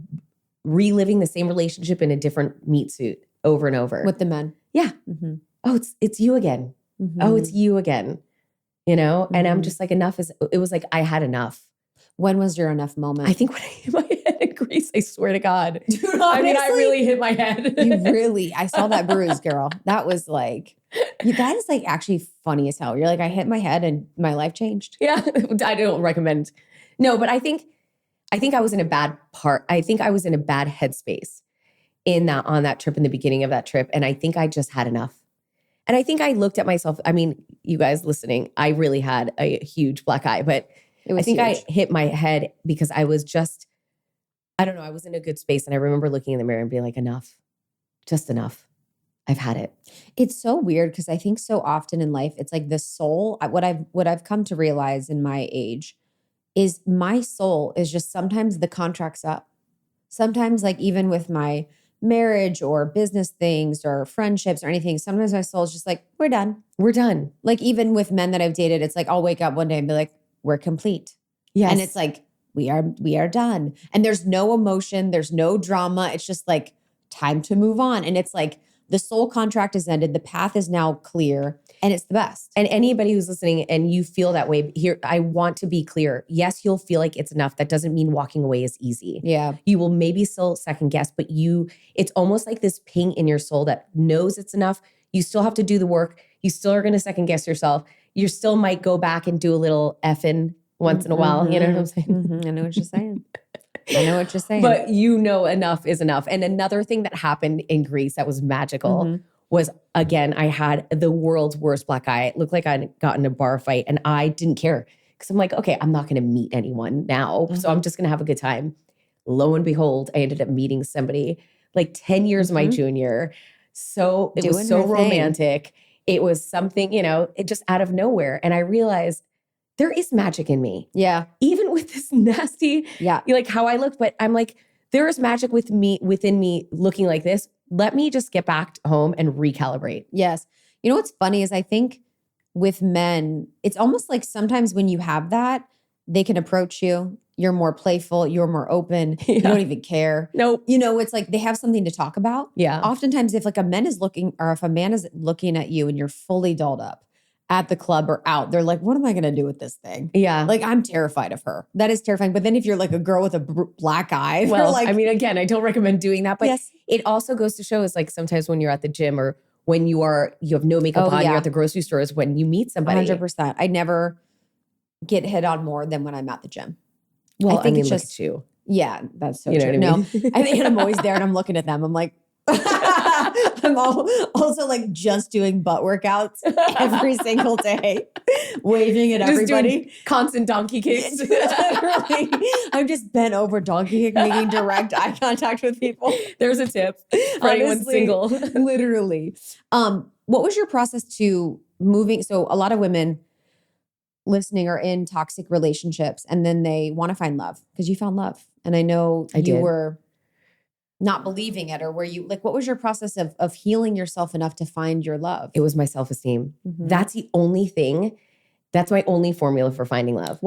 reliving the same relationship in a different meat suit over and over. With the men. Yeah. Mm-hmm. Oh, it's you again. Mm-hmm. Oh, it's you again. You know? Mm-hmm. And I'm just like, it was like I had enough. When was your enough moment? I think when I hit my head in Greece, I swear to God. Dude, honestly, I mean, I really hit my head. I saw that bruise, girl. That was like, that is like actually funny as hell. You're like, I hit my head and my life changed. Yeah, I don't recommend. No, but I think I was in a bad part. I think I was in a bad headspace on that trip, in the beginning of that trip. And I think I just had enough. And I think I looked at myself. I mean, you guys listening, I really had a huge black eye, but I think huge. I hit my head because I was just, I don't know, I was in a good space. And I remember looking in the mirror and being like, enough, just enough. I've had it. It's so weird because I think so often in life, it's like the soul, what I've come to realize in my age is my soul is just sometimes the contract's up. Sometimes like even with my marriage or business things or friendships or anything, sometimes my soul is just like, we're done. We're done. Like even with men that I've dated, it's like, I'll wake up one day and be like, we're complete. Yes. And it's like, we are done. And there's no emotion. There's no drama. It's just like time to move on. And it's like the soul contract is ended. The path is now clear and it's the best. And anybody who's listening and you feel that way here, I want to be clear. Yes, you'll feel like it's enough. That doesn't mean walking away is easy. Yeah. You will maybe still second guess, but it's almost like this ping in your soul that knows it's enough. You still have to do the work. You still are going to second guess yourself. You still might go back and do a little effing once in a while. You know what I'm saying? Mm-hmm. I know what you're saying. I know what you're saying. But you know enough is enough. And another thing that happened in Greece that was magical was, again, I had the world's worst black eye. It looked like I'd gotten a bar fight and I didn't care. Because I'm like, okay, I'm not going to meet anyone now. So I'm just going to have a good time. Lo and behold, I ended up meeting somebody like 10 years my junior. So it was so romantic. It was something, it just out of nowhere. And I realized there is magic in me. Yeah. Even with this nasty, like how I looked, but I'm like, there is magic within me looking like this. Let me just get back home and recalibrate. Yes. You know what's funny is I think with men, it's almost like sometimes when you have that, they can approach you. You're more playful. You're more open. You don't even care. Nope. It's like they have something to talk about. Yeah. Oftentimes if like a man is looking at you and you're fully dolled up at the club or out, they're like, what am I going to do with this thing? Yeah. Like, I'm terrified of her. That is terrifying. But then if you're like a girl with a black eye, well, like, I mean, again, I don't recommend doing that, but it also goes to show is like sometimes when you're at the gym or when you have no makeup on, you're at the grocery store is when you meet somebody. 100%. I never get hit on more than when I'm at the gym. Well, I think it's just, look at you. Yeah, that's so true. What I mean? No, I think I'm always there and I'm looking at them. I'm like, I'm also like just doing butt workouts every single day, waving at everybody. Doing constant donkey kicks. Literally, I'm just bent over donkey kick, making direct eye contact with people. There's a tip for anyone single. Literally. What was your process to moving? So a lot of women listening are in toxic relationships and then they want to find love because you found love. And I know you were not believing it, or were you like, what was your process of healing yourself enough to find your love? It was my self-esteem. Mm-hmm. That's the only thing. That's my only formula for finding love.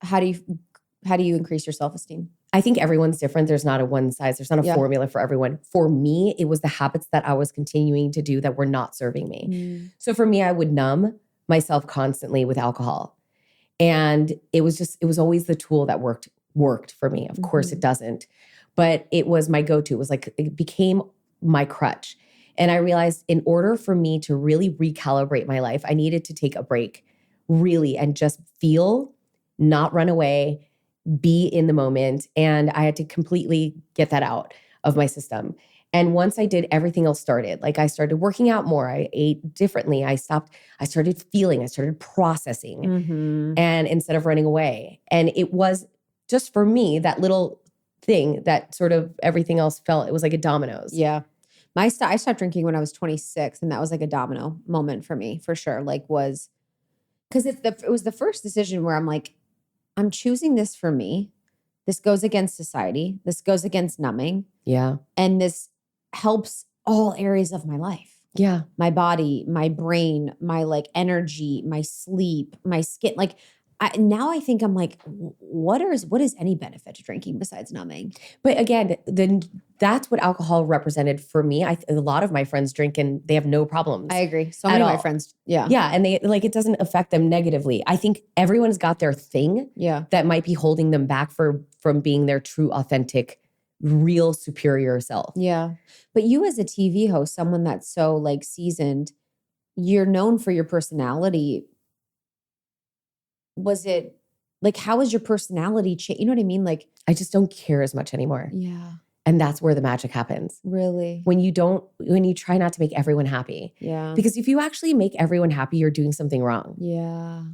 How do you increase your self-esteem? I think everyone's different. There's not a one size, there's not a formula for everyone. For me, it was the habits that I was continuing to do that were not serving me. So for me, I would numb myself constantly with alcohol. And it was always the tool that worked for me. Of course it doesn't, but it was my go-to. It was like, it became my crutch. And I realized in order for me to really recalibrate my life, I needed to take a break really and just feel, not run away, be in the moment. And I had to completely get that out of my system. And once I did, everything else started. Like I started working out more. I ate differently. I started feeling, I started processing. And instead of running away. And it was just for me, that little thing that sort of everything else it was like a dominoes. Yeah. I stopped drinking when I was 26, and that was like a domino moment for me, for sure. Like because it was the first decision where I'm like, I'm choosing this for me. This goes against society. This goes against numbing. Yeah. And this helps all areas of my life. Yeah. My body, my brain, my like energy, my sleep, my skin. Like now I think I'm like, what is any benefit to drinking besides numbing? But again, then that's what alcohol represented for me. A lot of my friends drink and they have no problems. I agree. So many of my friends. Yeah. Yeah. And they like, it doesn't affect them negatively. I think everyone's got their thing that might be holding them back from being their true, authentic, real superior self. Yeah. But you as a TV host, someone that's so like seasoned, you're known for your personality. Was it like, how was your personality change? You know what I mean? Like, I just don't care as much anymore. Yeah. And that's where the magic happens. Really? When you try not to make everyone happy. Yeah. Because if you actually make everyone happy, you're doing something wrong. Yeah.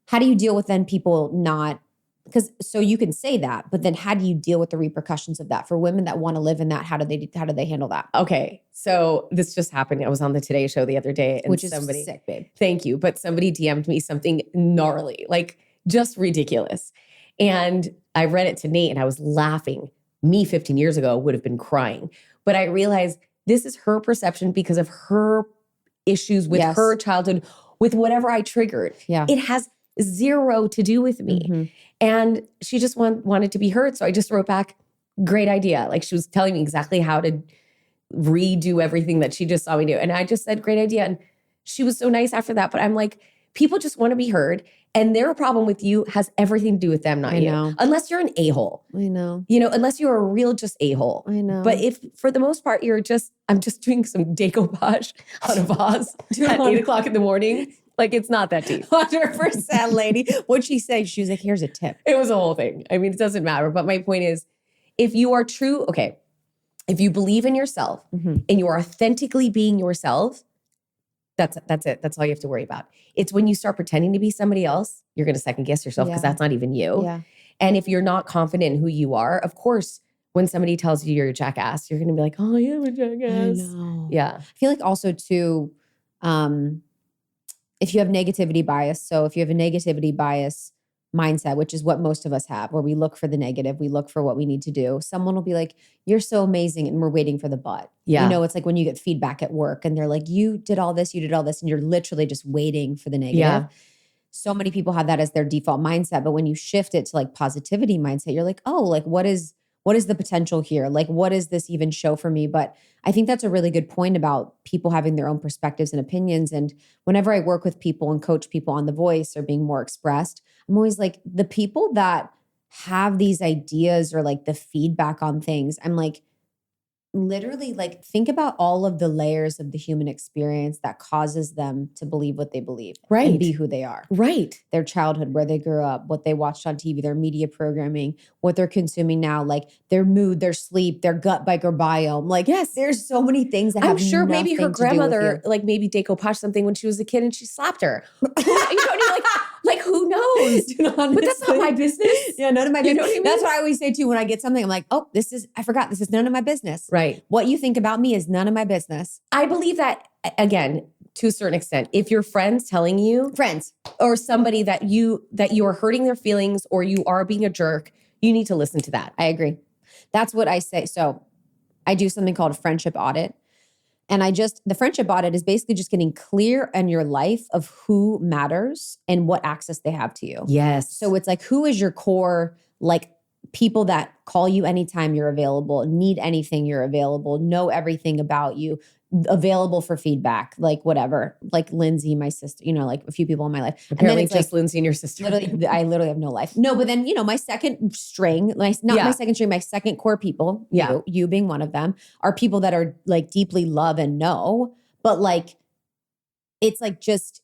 How do you deal with then people not, because so you can say that, but then how do you deal with the repercussions of that for women that want to live in that? How do they handle that? Okay. So this just happened. I was on the Today Show the other day. And which is sick, babe. Thank you. But somebody DM'd me something gnarly, like just ridiculous. And I read it to Nate and I was laughing. Me 15 years ago would have been crying. But I realized this is her perception because of her issues with her childhood, with whatever I triggered. Yeah. It has zero to do with me. And she just wanted to be heard. So I just wrote back, great idea. Like she was telling me exactly how to redo everything that she just saw me do. And I just said, great idea. And she was so nice after that. But I'm like, people just want to be heard. And their problem with you has everything to do with them, not you. Know. Unless you're an a-hole. I know. Unless you're a real just a-hole. I know. But if for the most part, I'm just doing some decoupage on a vase at 8 o'clock in the morning. Like it's not that deep. 100%, lady. What'd she say? She was like, here's a tip. It was a whole thing. I mean, it doesn't matter. But my point is, if you are true, if you believe in yourself and you are authentically being yourself, that's it. That's all you have to worry about. It's when you start pretending to be somebody else, you're going to second guess yourself because that's not even you. Yeah. And if you're not confident in who you are, of course, when somebody tells you you're a jackass, you're going to be like, oh, I am a jackass. I know. Yeah. I feel like also too, if you have negativity bias, so if you have a negativity bias mindset, which is what most of us have, where we look for the negative, we look for what we need to do. Someone will be like, you're so amazing. And we're waiting for the but. Yeah. It's like when you get feedback at work and they're like, you did all this. And you're literally just waiting for the negative. Yeah. So many people have that as their default mindset. But when you shift it to like positivity mindset, you're like, oh, like what is the potential here? Like, what does this even show for me? But I think that's a really good point about people having their own perspectives and opinions. And whenever I work with people and coach people on The Voice or being more expressed, I'm always like, the people that have these ideas or like the feedback on things, I'm like, literally like think about all of the layers of the human experience that causes them to believe what they believe. Right. And be who they are. Right. Their childhood, where they grew up, what they watched on TV, their media programming, what they're consuming now, like their mood, their sleep, their gut microbiome. Like, yes, there's so many things that I'm have sure maybe her nothing to do with grandmother you. like maybe decoupaged something when she was a kid and she slapped her. Like who knows? But that's not my business. Yeah, none of my business. You know what I mean? That's what I always say too when I get something. I'm like, oh, this is none of my business. Right. What you think about me is none of my business. I believe that, again, to a certain extent, if your friend's telling you, Friends. or somebody that you are hurting their feelings or you are being a jerk, you need to listen to that. I agree. That's what I say. So I do something called a friendship audit. And the friendship audit is basically just getting clear in your life of who matters and what access they have to you. Yes. So it's like, who is your core, like people that call you anytime you're available, need anything you're available, know everything about you, available for feedback, like whatever, like Lindsay, my sister, like a few people in my life. Apparently and then it's just like, Lindsay and your sister. I literally have no life. No, but then, my second string, my second core people, you being one of them, are people that are like deeply love and know, but like, it's like just,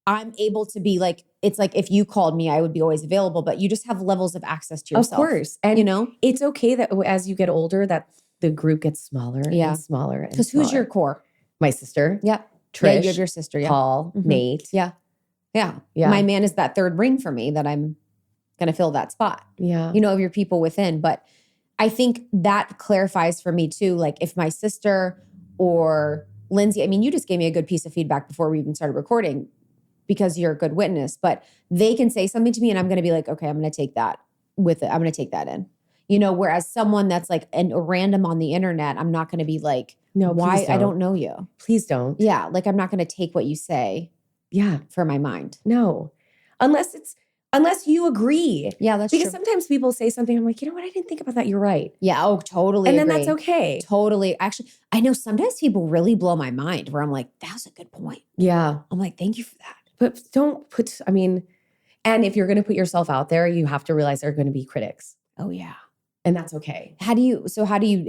I'm able to be like, it's like if you called me, I would be always available, but you just have levels of access to yourself. Of course. And it's okay that as you get older, that the group gets smaller and smaller. Because who's your core? My sister. Yeah. Trish. You have your sister. Yeah. Paul, Nate. Yeah. My man is that third ring for me that I'm going to fill that spot. Yeah. Of your people within. But I think that clarifies for me too, like if my sister or Lindsay, I mean, you just gave me a good piece of feedback before we even started recording because you're a good witness, but they can say something to me and I'm going to be like, okay, I'm going to take that with it. I'm going to take that in, whereas someone that's like a random on the internet, I'm not going to be like, no, why? I don't know you. Please don't. Yeah. Like I'm not going to take what you say. Yeah. For my mind. No, unless you agree. Yeah, that's because true. sometimes people say something. I'm like, you know what? I didn't think about that. You're right. Yeah. Oh, totally. And agree. then that's okay. Totally. Actually, I know sometimes people really blow my mind where I'm like, that was a good point. Yeah. I'm like, thank you for that. But don't put, and if you're going to put yourself out there, you have to realize there are going to be critics. Oh yeah. And that's okay. How do you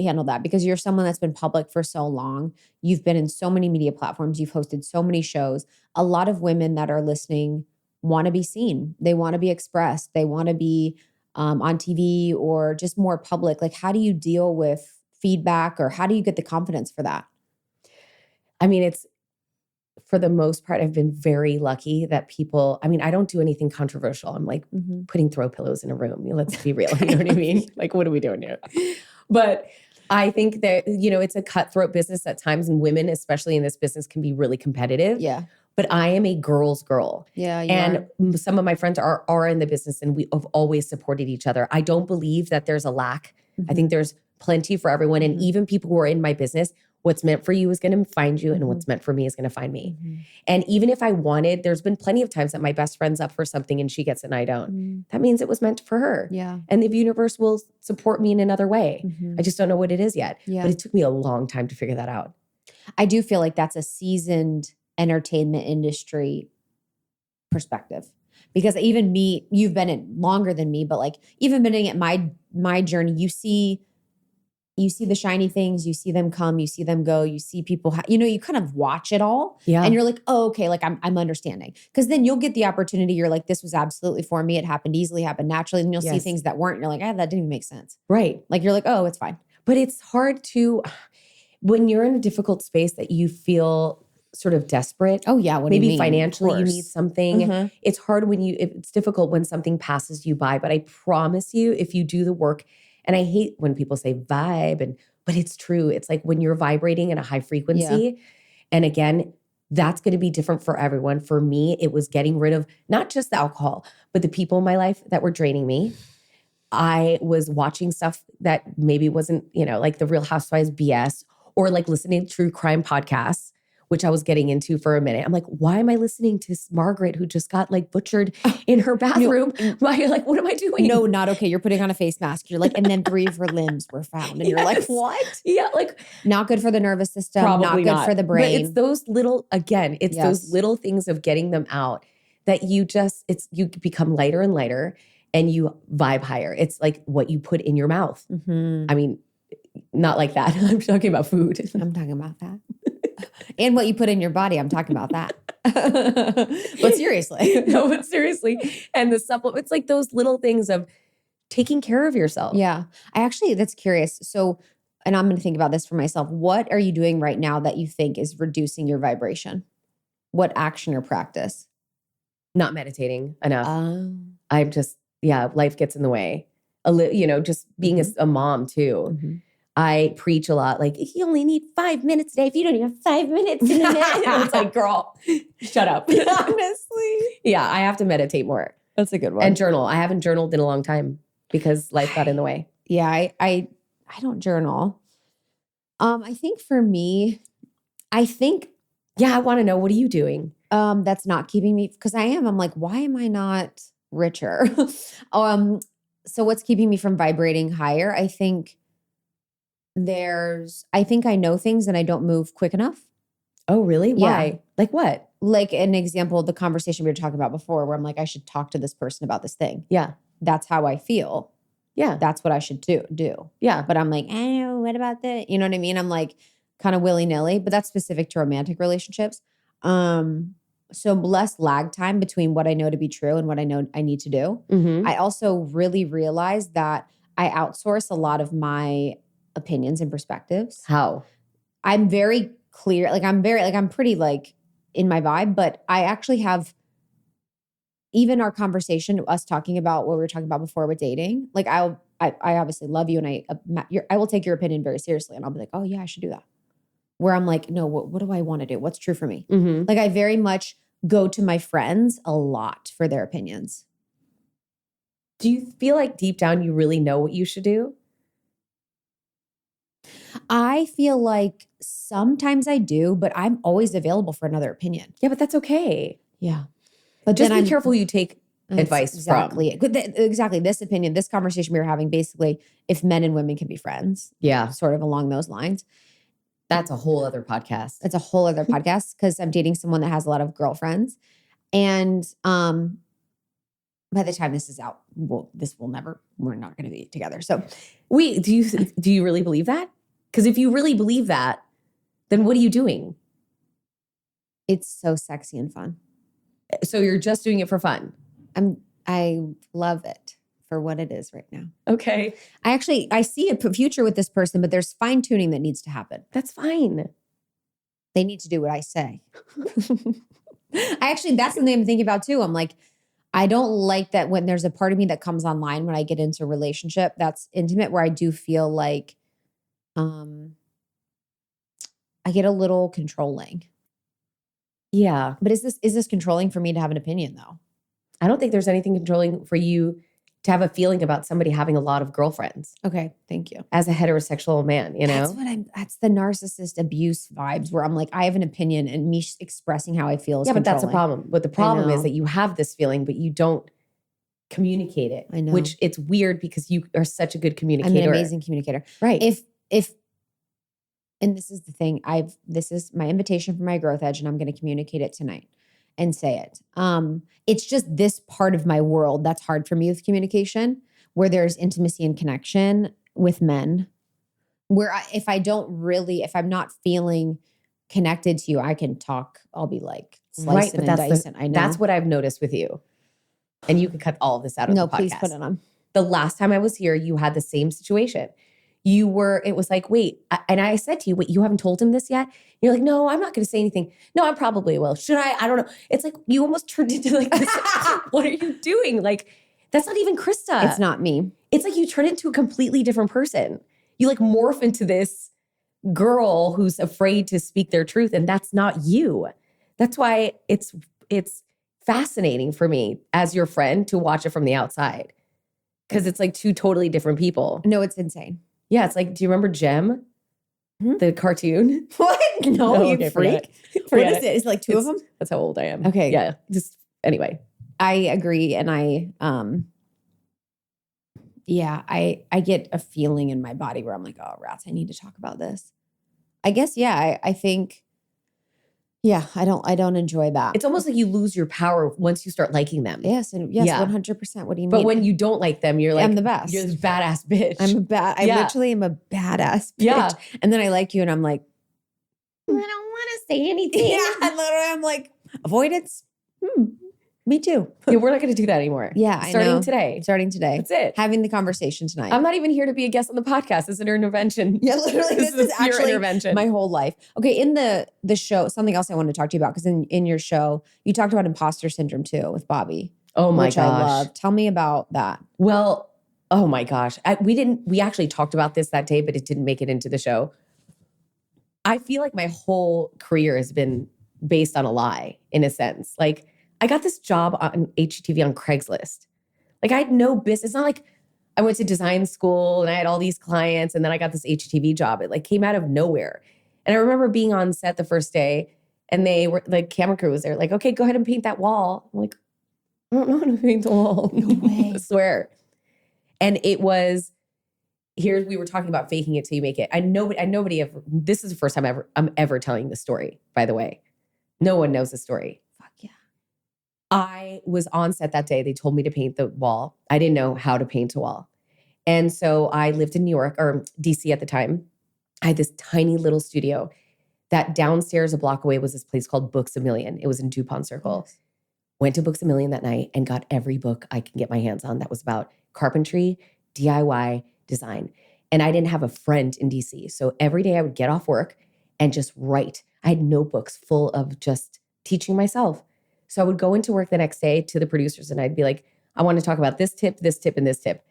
handle that? Because you're someone that's been public for so long. You've been in so many media platforms. You've hosted so many shows. A lot of women that are listening want to be seen. They want to be expressed. They want to be on TV or just more public. Like, how do you deal with feedback or how do you get the confidence for that? It's, for the most part, I've been very lucky that people, I don't do anything controversial. I'm like putting throw pillows in a room. Let's be real. You know what I mean? Like, what are we doing here? But I think that, it's a cutthroat business at times, and women, especially in this business, can be really competitive. Yeah. But I am a girl's girl. Yeah. And some of my friends are in the business, and we have always supported each other. I don't believe that there's a lack. I think there's plenty for everyone. And even people who are in my business, what's meant for you is going to find you, and what's meant for me is going to find me. And even if I wanted, there's been plenty of times that my best friend's up for something and she gets it and I don't. That means it was meant for her. Yeah. And the universe will support me in another way. I just don't know what it is yet. Yeah. But it took me a long time to figure that out. I do feel like that's a seasoned entertainment industry perspective. Because even me, you've been in longer than me, but like even been in at my journey, you see the shiny things, you see them come, you see them go, you see people, you kind of watch it all. Yeah. And you're like, oh, okay, like I'm understanding. Because then you'll get the opportunity. You're like, this was absolutely for me. It happened easily, happened naturally. And you'll see things that weren't. You're like, that didn't even make sense. Right. Like you're like, oh, it's fine. But it's hard to, when you're in a difficult space that you feel sort of desperate. Oh yeah. What do you maybe mean? financially you need something. It's hard it's difficult when something passes you by. But I promise you, if you do the work, and I hate when people say vibe, but it's true. It's like when you're vibrating at a high frequency. And again, that's going to be different for everyone. For me, it was getting rid of not just the alcohol, but the people in my life that were draining me. I was watching stuff that maybe wasn't, like the Real Housewives BS, or like listening to true crime podcasts, which I was getting into for a minute. I'm like, why am I listening to Margaret, who just got like butchered in her bathroom? Like, what am I doing? No, not okay. You're putting on a face mask. You're like, and then 3 of her limbs were found. And you're like, what? Yeah, like not good for the nervous system. Probably not good for the brain. But it's those little, those little things of getting them out that you become lighter and lighter and you vibe higher. It's like what you put in your mouth. Not like that. I'm talking about food. I'm talking about that. And what you put in your body, I'm talking about that. But seriously. No, but seriously. And the supplement, it's like those little things of taking care of yourself. Yeah. That's curious. So, and I'm going to think about this for myself. What are you doing right now that you think is reducing your vibration? What action or practice? Not meditating enough. I'm just, life gets in the way. Just being a mom too. I preach a lot, like, you only need 5 minutes a day. If you don't even have 5 minutes in a minute. It's like, girl, shut up. Honestly. Yeah, I have to meditate more. That's a good one. And journal. I haven't journaled in a long time because life got in the way. Yeah, I don't journal. I think for me, I want to know, what are you doing? That's not keeping me, because I'm like, why am I not richer? So what's keeping me from vibrating higher? I think I know things and I don't move quick enough. Oh, really? Why? Yeah. Like what? Like an example, the conversation we were talking about before where I'm like, I should talk to this person about this thing. Yeah. That's how I feel. Yeah. That's what I should do. Yeah. But I'm like, oh, what about that? You know what I mean? I'm like kind of willy-nilly, but that's specific to romantic relationships. So less lag time between what I know to be true and what I know I need to do. Mm-hmm. I also really realized that I outsource a lot of my opinions and perspectives. How? I'm very clear. I'm pretty like in my vibe, but I actually have even our conversation, us talking about what we were talking about before with dating. Like I obviously love you and I will take your opinion very seriously and I'll be like, oh yeah, I should do that. Where I'm like, no, what do I want to do? What's true for me? Mm-hmm. Like I very much go to my friends a lot for their opinions. Do you feel like deep down you really know what you should do? I feel like sometimes I do, but I'm always available for another opinion. Yeah, but that's okay. Yeah. But Just then be careful you take advice exactly. Exactly. This opinion, this conversation we were having, basically, if men and women can be friends. Yeah. Sort of along those lines. That's a whole other podcast. It's a whole other podcast because I'm dating someone that has a lot of girlfriends. And by the time this is out, we're not going to be together. So wait, do you really believe that? Because if you really believe that, then what are you doing? it's so sexy and fun. So you're just doing it for fun? I love it for what it is right now. Okay. I see a future with this person, but there's fine tuning that needs to happen. That's fine. They need to do what I say. That's something I'm thinking about too. I'm like, I don't like that when there's a part of me that comes online when I get into a relationship that's intimate, where I do feel like I get a little controlling. Yeah. But is this controlling for me to have an opinion though? I don't think there's anything controlling for you to have a feeling about somebody having a lot of girlfriends. Okay, thank you. As a heterosexual man, you know? That's the narcissist abuse vibes where I'm like, I have an opinion and me expressing how I feel is but that's a controlling. problem. But the problem is that you have this feeling, but you don't communicate it. I know. Which it's weird because you are such a good communicator. I'm an amazing communicator. Right. And this is the thing, this is my invitation for my growth edge, and I'm going to communicate it tonight and say it. It's just this part of my world that's hard for me with communication, where there's intimacy and connection with men, where if I'm not feeling connected to you, I can talk. I'll be like slicing and dicing. I know. That's what I've noticed with you. And you can cut all of this out of the podcast. No, please put it on. The last time I was here, you had the same situation. It was like, wait, and I said to you, wait, you haven't told him this yet? You're like, no, I'm not going to say anything. No, I probably will. Should I? I don't know. It's like, you almost turned into like this. What are you doing? Like, that's not even Krista. It's not me. It's like you turn into a completely different person. You like morph into this girl who's afraid to speak their truth. And that's not you. That's why it's fascinating for me as your friend to watch it from the outside. Because it's like two totally different people. No, it's insane. Yeah, it's like, do you remember Jem? The cartoon? What? No, you okay, freak. Forget what is it? Is it like two of them? That's how old I am. Okay. Yeah. Just anyway. I agree. And I get a feeling in my body where I'm like, oh, rats, I need to talk about this. I guess, yeah, I think, yeah, I don't enjoy that. It's almost like you lose your power once you start liking them. Yes, 100%. What do you mean? But when you don't like them, you're like, I'm the best. You're this badass bitch. I literally am a badass bitch. Yeah. And then I like you and I'm like, I don't want to say anything. Yeah, and literally I'm like, avoidance? Me too. Yeah, we're not going to do that anymore. Yeah, Starting today. Starting today. That's it. Having the conversation tonight. I'm not even here to be a guest on the podcast. This is an intervention. Yeah, literally. This is actually intervention. My whole life. Okay, in the show, something else I wanted to talk to you about, because in your show, you talked about imposter syndrome too with Bobby. Oh my which gosh. I love. Tell me about that. Well, oh my gosh. We actually talked about this that day, but it didn't make it into the show. I feel like my whole career has been based on a lie, in a sense. Like, I got this job on HGTV on Craigslist. Like, I had no business. It's not like I went to design school and I had all these clients and then I got this HGTV job. It like came out of nowhere. And I remember being on set the first day and the camera crew was there like, okay, go ahead and paint that wall. I'm like, I don't know how to paint the wall. No way. I swear. And it was, here we were talking about faking it till you make it. Nobody ever, this is the first time I'm ever telling this story, by the way. No one knows the story. Fuck yeah. I was on set that day. They told me to paint the wall. I didn't know how to paint a wall. And so I lived in New York or DC at the time. I had this tiny little studio that downstairs a block away was this place called Books A Million. It was in DuPont Circle. Yes. Went to Books A Million that night and got every book I can get my hands on that was about carpentry, DIY, design. And I didn't have a friend in DC. So every day I would get off work and just write. I had notebooks full of just teaching myself. So I would go into work the next day to the producers and I'd be like, I want to talk about this tip, and this tip.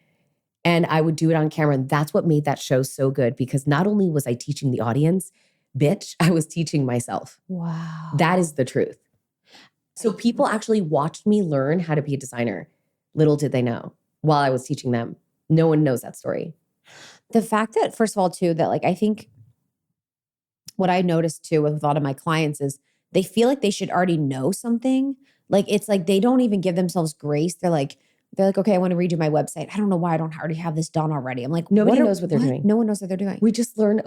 And I would do it on camera. And that's what made that show so good because not only was I teaching the audience, bitch, I was teaching myself. Wow. That is the truth. So people actually watched me learn how to be a designer. Little did they know while I was teaching them. No one knows that story. The fact that, first of all, too, that like, I think what I noticed too with a lot of my clients is they feel like they should already know something. Like, it's like, they don't even give themselves grace. They're like, okay, I want to redo my website. I don't know why I don't already have this done already. I'm like, nobody knows what they're doing. No one knows what they're doing. We just learn.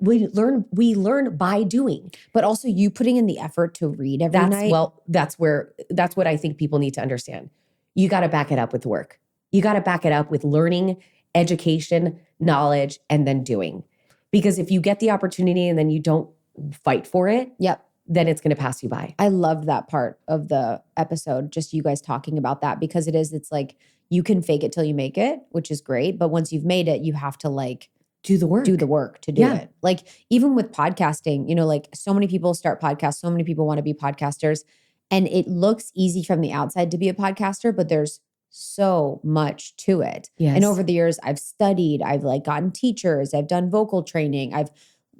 We learn by doing. But also you putting in the effort to read every night. Well, that's what I think people need to understand. You got to back it up with work. You got to back it up with learning, education, knowledge, and then doing. Because if you get the opportunity and then you don't fight for it, yep, then it's going to pass you by. I loved that part of the episode, just you guys talking about that, because it's like you can fake it till you make it, which is great. But once you've made it, you have to like do the work to do it. Like even with podcasting, you know, like so many people start podcasts, so many people want to be podcasters, and it looks easy from the outside to be a podcaster, but there's so much to it. Yes. And over the years, I've studied, I've like gotten teachers, I've done vocal training, I've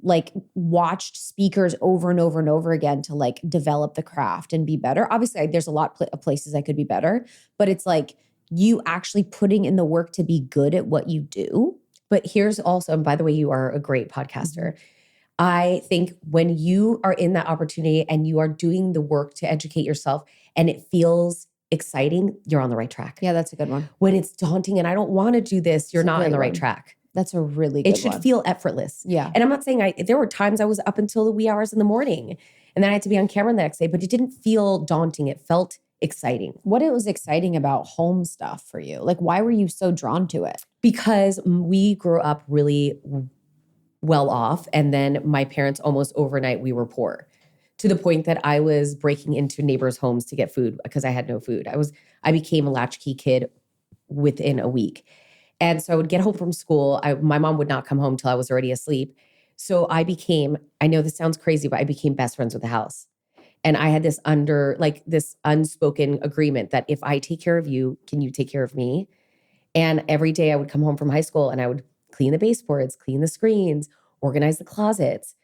like watched speakers over and over and over again to like develop the craft and be better. Obviously, there's a lot of places I could be better, but it's like you actually putting in the work to be good at what you do. But here's also, and by the way, you are a great podcaster. I think when you are in that opportunity and you are doing the work to educate yourself and it feels exciting, you're on the right track. Yeah, that's a good one. When it's daunting and I don't want to do this, you're not on the right track. That's a really good one. It should feel effortless. Yeah. And I'm not saying there were times I was up until the wee hours in the morning and then I had to be on camera the next day, but it didn't feel daunting. It felt exciting. What was exciting about home stuff for you? Like, why were you so drawn to it? Because we grew up really well off. And then my parents, almost overnight, we were poor to the point that I was breaking into neighbors' homes to get food because I had no food. I became a latchkey kid within a week. And so I would get home from school. My mom would not come home till I was already asleep. So I know this sounds crazy, but I became best friends with the house. And I had this unspoken agreement that if I take care of you, can you take care of me? And every day I would come home from high school and I would clean the baseboards, clean the screens, organize the closets.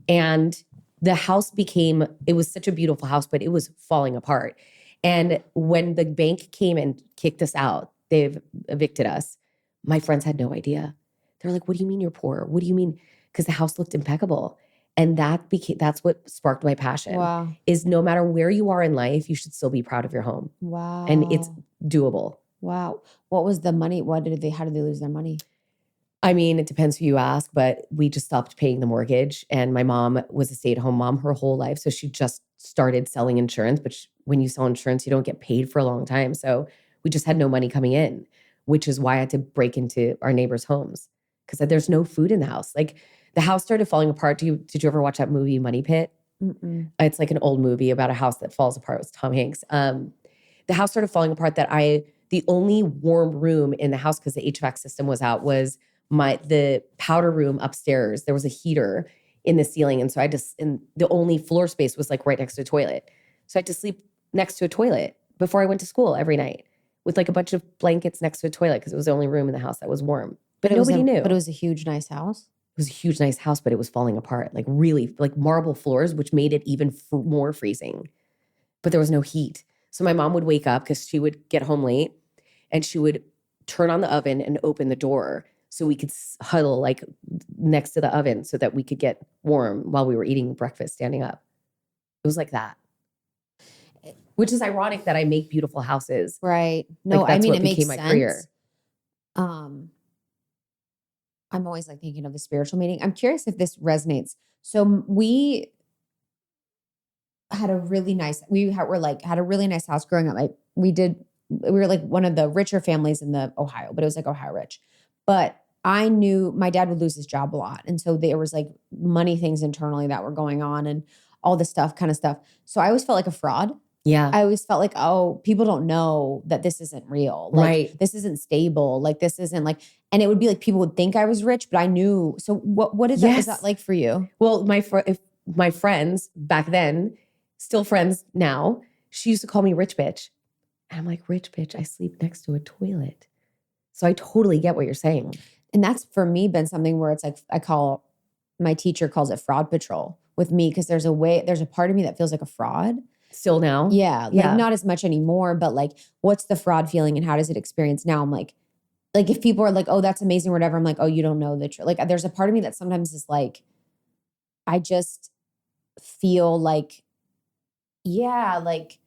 And the house it was such a beautiful house, but it was falling apart. And when the bank came and kicked us out, they've evicted us. My friends had no idea. They're like, what do you mean you're poor? What do you mean? Because the house looked impeccable. And that's what sparked my passion. Wow. Is no matter where you are in life, you should still be proud of your home. Wow. And it's doable. Wow. What was the money? How did they lose their money? I mean, it depends who you ask, but we just stopped paying the mortgage. And my mom was a stay-at-home mom her whole life. So she just started selling insurance. But when you sell insurance, you don't get paid for a long time. So we just had no money coming in, which is why I had to break into our neighbors' homes because there's no food in the house. Like the house started falling apart. Did you ever watch that movie Money Pit? Mm-mm. It's like an old movie about a house that falls apart with Tom Hanks. The house started falling apart the only warm room in the house because the HVAC system was out was the powder room upstairs. There was a heater in the ceiling. And so and the only floor space was like right next to a toilet. So I had to sleep next to a toilet before I went to school every night with like a bunch of blankets next to a toilet because it was the only room in the house that was warm. But nobody knew. But it was a huge, nice house. It was a huge, nice house, but it was falling apart. Like really, like marble floors, which made it even more freezing. But there was no heat. So my mom would wake up because she would get home late and she would turn on the oven and open the door so we could huddle like next to the oven so that we could get warm while we were eating breakfast standing up. It was like that. Which is ironic that I make beautiful houses. Right. No, like, that's I mean, what it makes became my career. I'm always like thinking of the spiritual meaning. I'm curious if this resonates. So we had a really nice, had a really nice house growing up. We were like one of the richer families in the Ohio, but it was like Ohio rich. But I knew my dad would lose his job a lot. And so there was like money things internally that were going on and all this kind of stuff. So I always felt like a fraud. Yeah. I always felt like, oh, people don't know that this isn't real. Like, right. This isn't stable. Like, this isn't like, and it would be like people would think I was rich, but I knew. So what is that? Is that like for you? Well, if my friends back then, still friends now, she used to call me rich bitch. And I'm like, rich bitch, I sleep next to a toilet. So I totally get what you're saying. And that's for me been something where it's like, my teacher calls it fraud patrol with me because there's a part of me that feels like a fraud. Still now? Yeah. Like not as much anymore, but like, what's the fraud feeling and how does it experience now? I'm like if people are like, oh, that's amazing or whatever, I'm like, oh, you don't know the truth. Like there's a part of me that sometimes is like, I just feel like, yeah, like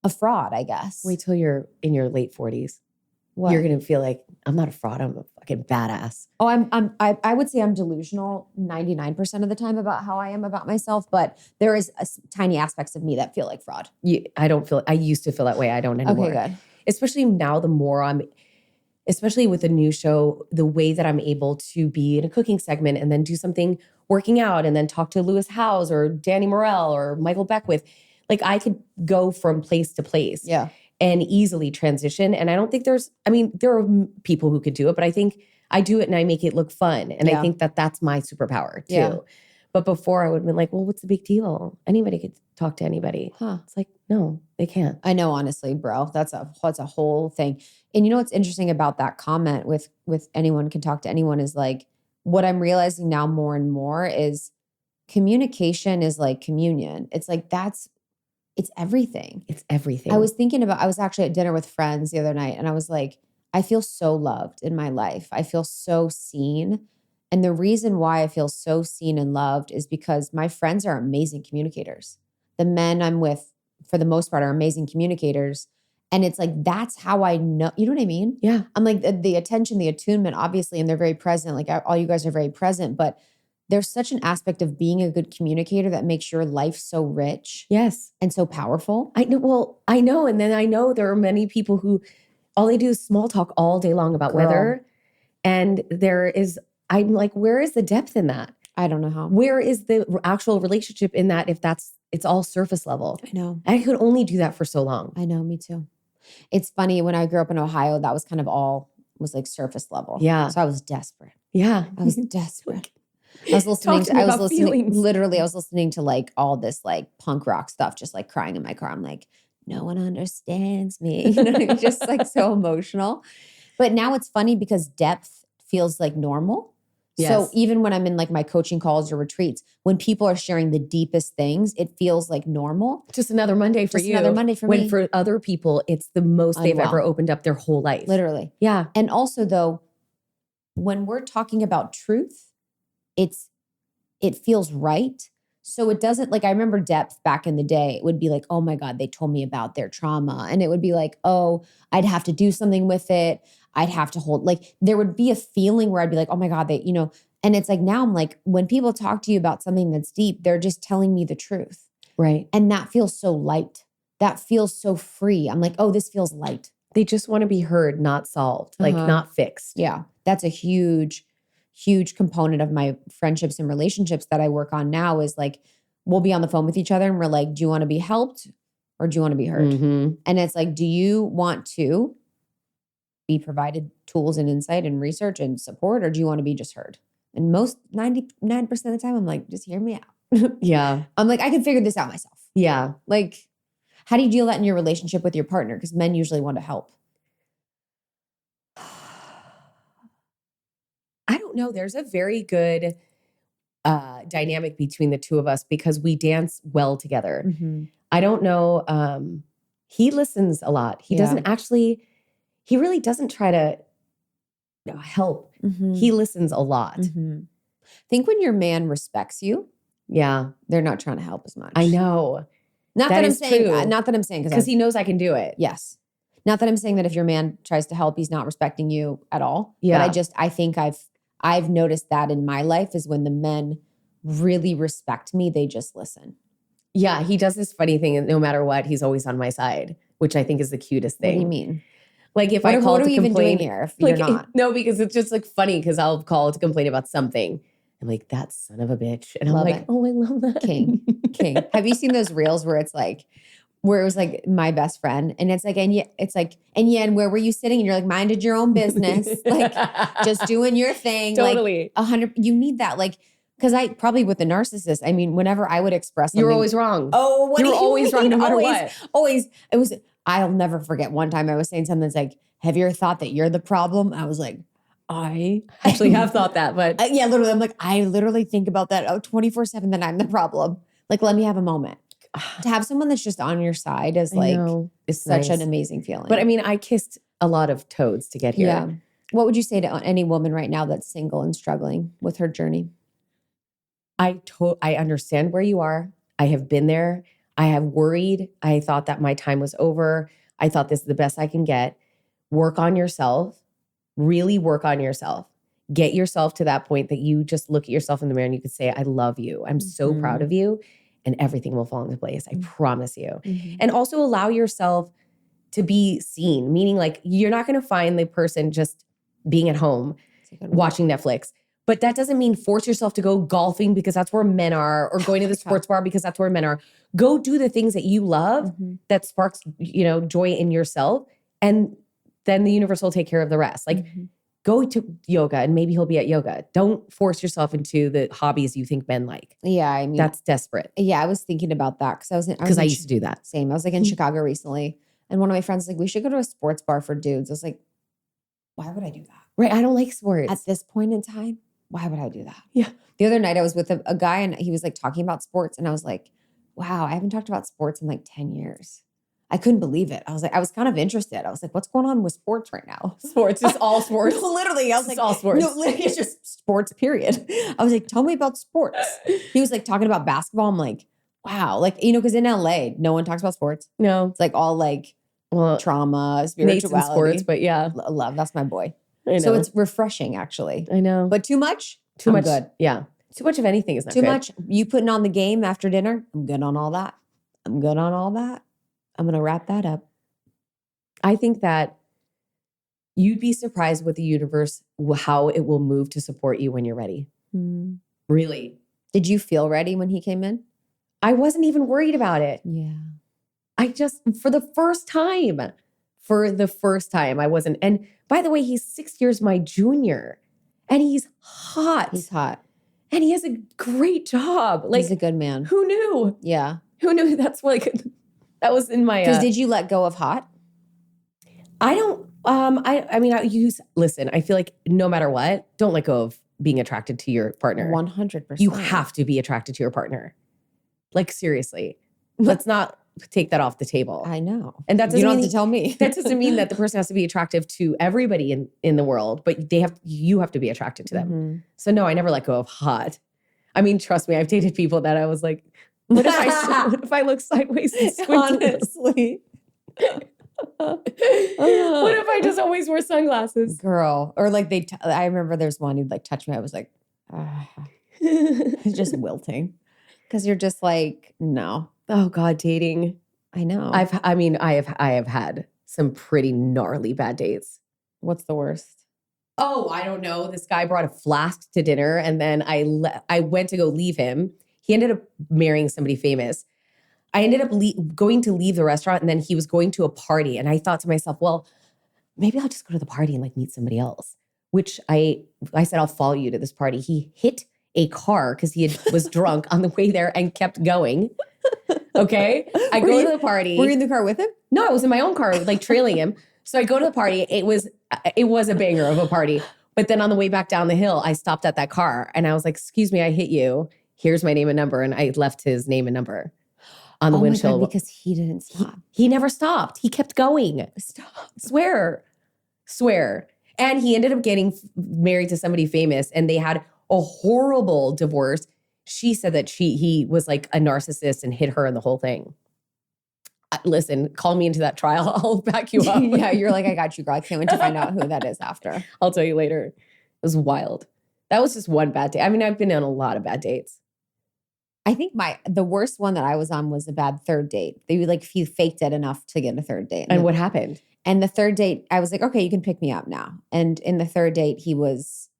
a fraud, I guess. Wait till you're in your late 40s. What? You're going to feel like, I'm not a fraud, I'm a fucking badass. Oh, I would say I'm delusional 99% of the time about how I am about myself, but there is tiny aspects of me that feel like fraud. I used to feel that way. I don't anymore. Okay, good. Especially now, especially with the new show, the way that I'm able to be in a cooking segment and then do something working out and then talk to Lewis Howes or Danny Morell or Michael Beckwith. Like I could go from place to place. Yeah. And easily transition. And I don't think there are people who could do it, but I think I do it and I make it look fun. And I think that that's my superpower too. Yeah. But before I would have been like, well, what's the big deal? Anybody could talk to anybody. It's like, no, they can't. I know, honestly, bro, that's a whole thing. And you know, what's interesting about that comment with anyone can talk to anyone is like, what I'm realizing now more and more is communication is like communion. It's like, it's everything. It's everything. I was actually at dinner with friends the other night and I was like, I feel so loved in my life. I feel so seen. And the reason why I feel so seen and loved is because my friends are amazing communicators. The men I'm with, for the most part, are amazing communicators. And it's like, that's how I know, you know what I mean? Yeah. I'm like the attention, the attunement, obviously, and they're very present. Like all you guys are very present, but there's such an aspect of being a good communicator that makes your life so rich. Yes. And so powerful. I know. Well, I know. And then I know there are many people who all they do is small talk all day long about weather. And I'm like, where is the depth in that? I don't know how. Where is the actual relationship in that if it's all surface level? I know. I could only do that for so long. I know, me too. It's funny, when I grew up in Ohio, that was kind of all was like surface level. Yeah. So I was desperate. Yeah. I was desperate. I was listening to like all this like punk rock stuff, just like crying in my car. I'm like, no one understands me. You know, just like so emotional. But now it's funny because depth feels like normal. Yes. So even when I'm in like my coaching calls or retreats, when people are sharing the deepest things, it feels like normal. Just another Monday for you. Another Monday for me. When for other people, it's the most they've ever opened up their whole life. Literally. Yeah. And also though, when we're talking about truth, it feels right. So it doesn't, like, I remember depth back in the day, it would be like, oh my God, they told me about their trauma. And it would be like, oh, I'd have to do something with it. I'd have to hold, like, there would be a feeling where I'd be like, oh my God, they, you know, and it's like, now I'm like, when people talk to you about something that's deep, they're just telling me the truth. Right. And that feels so light. That feels so free. I'm like, oh, this feels light. They just want to be heard, not solved, like not fixed. Yeah. That's a huge component of my friendships and relationships that I work on now is like, we'll be on the phone with each other and we're like, do you want to be helped or do you want to be heard? Mm-hmm. And it's like, do you want to be provided tools and insight and research and support, or do you want to be just heard? And most 99% of the time, I'm like, just hear me out. Yeah. I'm like, I can figure this out myself. Yeah. Like, how do you deal that in your relationship with your partner? Because men usually want to help. I don't know. There's a very good dynamic between the two of us because we dance well together. Mm-hmm. I don't know. He listens a lot. He really doesn't try to help. Mm-hmm. He listens a lot. Mm-hmm. I think when your man respects you, they're not trying to help as much. I know. Not that I'm saying because he knows I can do it. Yes. Not that I'm saying that if your man tries to help, he's not respecting you at all. Yeah. But I think I've noticed that in my life is when the men really respect me, they just listen. Yeah, he does this funny thing, and no matter what, he's always on my side, which I think is the cutest thing. What do you mean? Like if I call what to are we even complain doing here if like, you're not? No, because it's just like funny because I'll call to complain about something. I'm like, that son of a bitch. And Love I'm like, it. oh, I love that. King. Have you seen those reels where it was like my best friend and it's like, and where were you sitting? And you're like, minded your own business. Like just doing your thing. Totally. Like 100, you need that. Like, cause I probably with the narcissist, I mean, whenever I would express something. You were always wrong. Oh, what you do were you always mean? wrong no matter Always, what. Always. I'll never forget one time I was saying something that's like, have you ever thought that you're the problem? I was like, I actually have thought that, but yeah, literally. I'm like, I literally think about that 24/7 that I'm the problem. Like, let me have a moment. To have someone that's just on your side is like it's such nice. an amazing feeling. But I mean, I kissed a lot of toads to get here. Yeah. What would you say to any woman right now that's single and struggling with her journey? I understand where you are. I have been there. I have worried. I thought that my time was over. I thought this is the best I can get. Work on yourself. Really work on yourself. Get yourself to that point that you just look at yourself in the mirror and you could say, I love you. I'm so proud of you. And everything will fall into place. I promise you. And also allow yourself to be seen, meaning like you're not going to find the person just being at home watching Netflix. But that doesn't mean force yourself to go golfing because that's where men are, or going to the sports bar because that's where men are. Go do the things that you love that sparks, joy in yourself. And then the universe will take care of the rest. Like go to yoga and maybe he'll be at yoga. Don't force yourself into the hobbies you think men like. Yeah, I mean. That's desperate. Yeah, I was thinking about that because I used to do that. Same. I was like in Chicago recently. And one of my friends was like, we should go to a sports bar for dudes. I was like, why would I do that? Right. I don't like sports. At this point in time, why would I do that? Yeah. The other night I was with a guy and he was like talking about sports. And I was like, wow, I haven't talked about sports in like 10 years. I couldn't believe it. I was kind of interested. I was like, what's going on with sports right now? Sports, just all sports. No, literally. I was like, all sports. No, literally, it's just sports, period. I was like, tell me about sports. He was like talking about basketball. I'm like, wow. Like, because in LA, no one talks about sports. No. It's like all like trauma, spirituality. Sports, but yeah. Love. That's my boy. I know. So it's refreshing, actually. I know. But too much? Too much. Good. Yeah. Too much of anything is not too good. much. You putting on the game after dinner? I'm good on all that. I'm going to wrap that up. I think that you'd be surprised with the universe, how it will move to support you when you're ready. Really. Did you feel ready when he came in? I wasn't even worried about it. Yeah. I just, for the first time, I wasn't. And by the way, he's 6 years my junior and he's hot. He's hot. And he has a great job. Like, he's a good man. Who knew? Yeah. Who knew that was in my... Because did you let go of hot? I don't, listen, I feel like no matter what, don't let go of being attracted to your partner. 100%. You have to be attracted to your partner. Like, seriously. Let's not take that off the table. I know. And that doesn't you don't mean, have to tell me. That doesn't mean that the person has to be attractive to everybody in the world, but you have to be attracted to them. So no, I never let go of hot. I mean, trust me, I've dated people that I was like, what if I look sideways and squint? Honestly. What if I just always wear sunglasses? Girl. Or like I remember there's one who'd like touch me. I was like, just wilting. Because you're just like, no. Oh God, dating. I know. I have had some pretty gnarly bad dates. What's the worst? Oh, I don't know. This guy brought a flask to dinner and then I went to go leave him. He ended up marrying somebody famous. I ended up going to leave the restaurant and then he was going to a party. And I thought to myself, well, maybe I'll just go to the party and like meet somebody else, which I said, I'll follow you to this party. He hit a car because he was drunk on the way there and kept going. Okay. I go to the party. Were you in the car with him? No, I was in my own car, like trailing him. So I go to the party. It was a banger of a party. But then on the way back down the hill, I stopped at that car and I was like, excuse me, I hit you. Here's my name and number. And I left his name and number on the windshield. My God, because he didn't stop. He never stopped. He kept going. Stop. Swear. And he ended up getting married to somebody famous and they had a horrible divorce. She said that he was like a narcissist and hit her and the whole thing. Listen, call me into that trial. I'll back you up. Yeah, you're like, I got you, girl. I can't wait to find out who that is after. I'll tell you later. It was wild. That was just one bad date. I mean, I've been on a lot of bad dates. I think the worst one that I was on was a bad third date. They like faked it enough to get a third date. And what happened? And the third date, I was like, okay, you can pick me up now. And in the third date, he was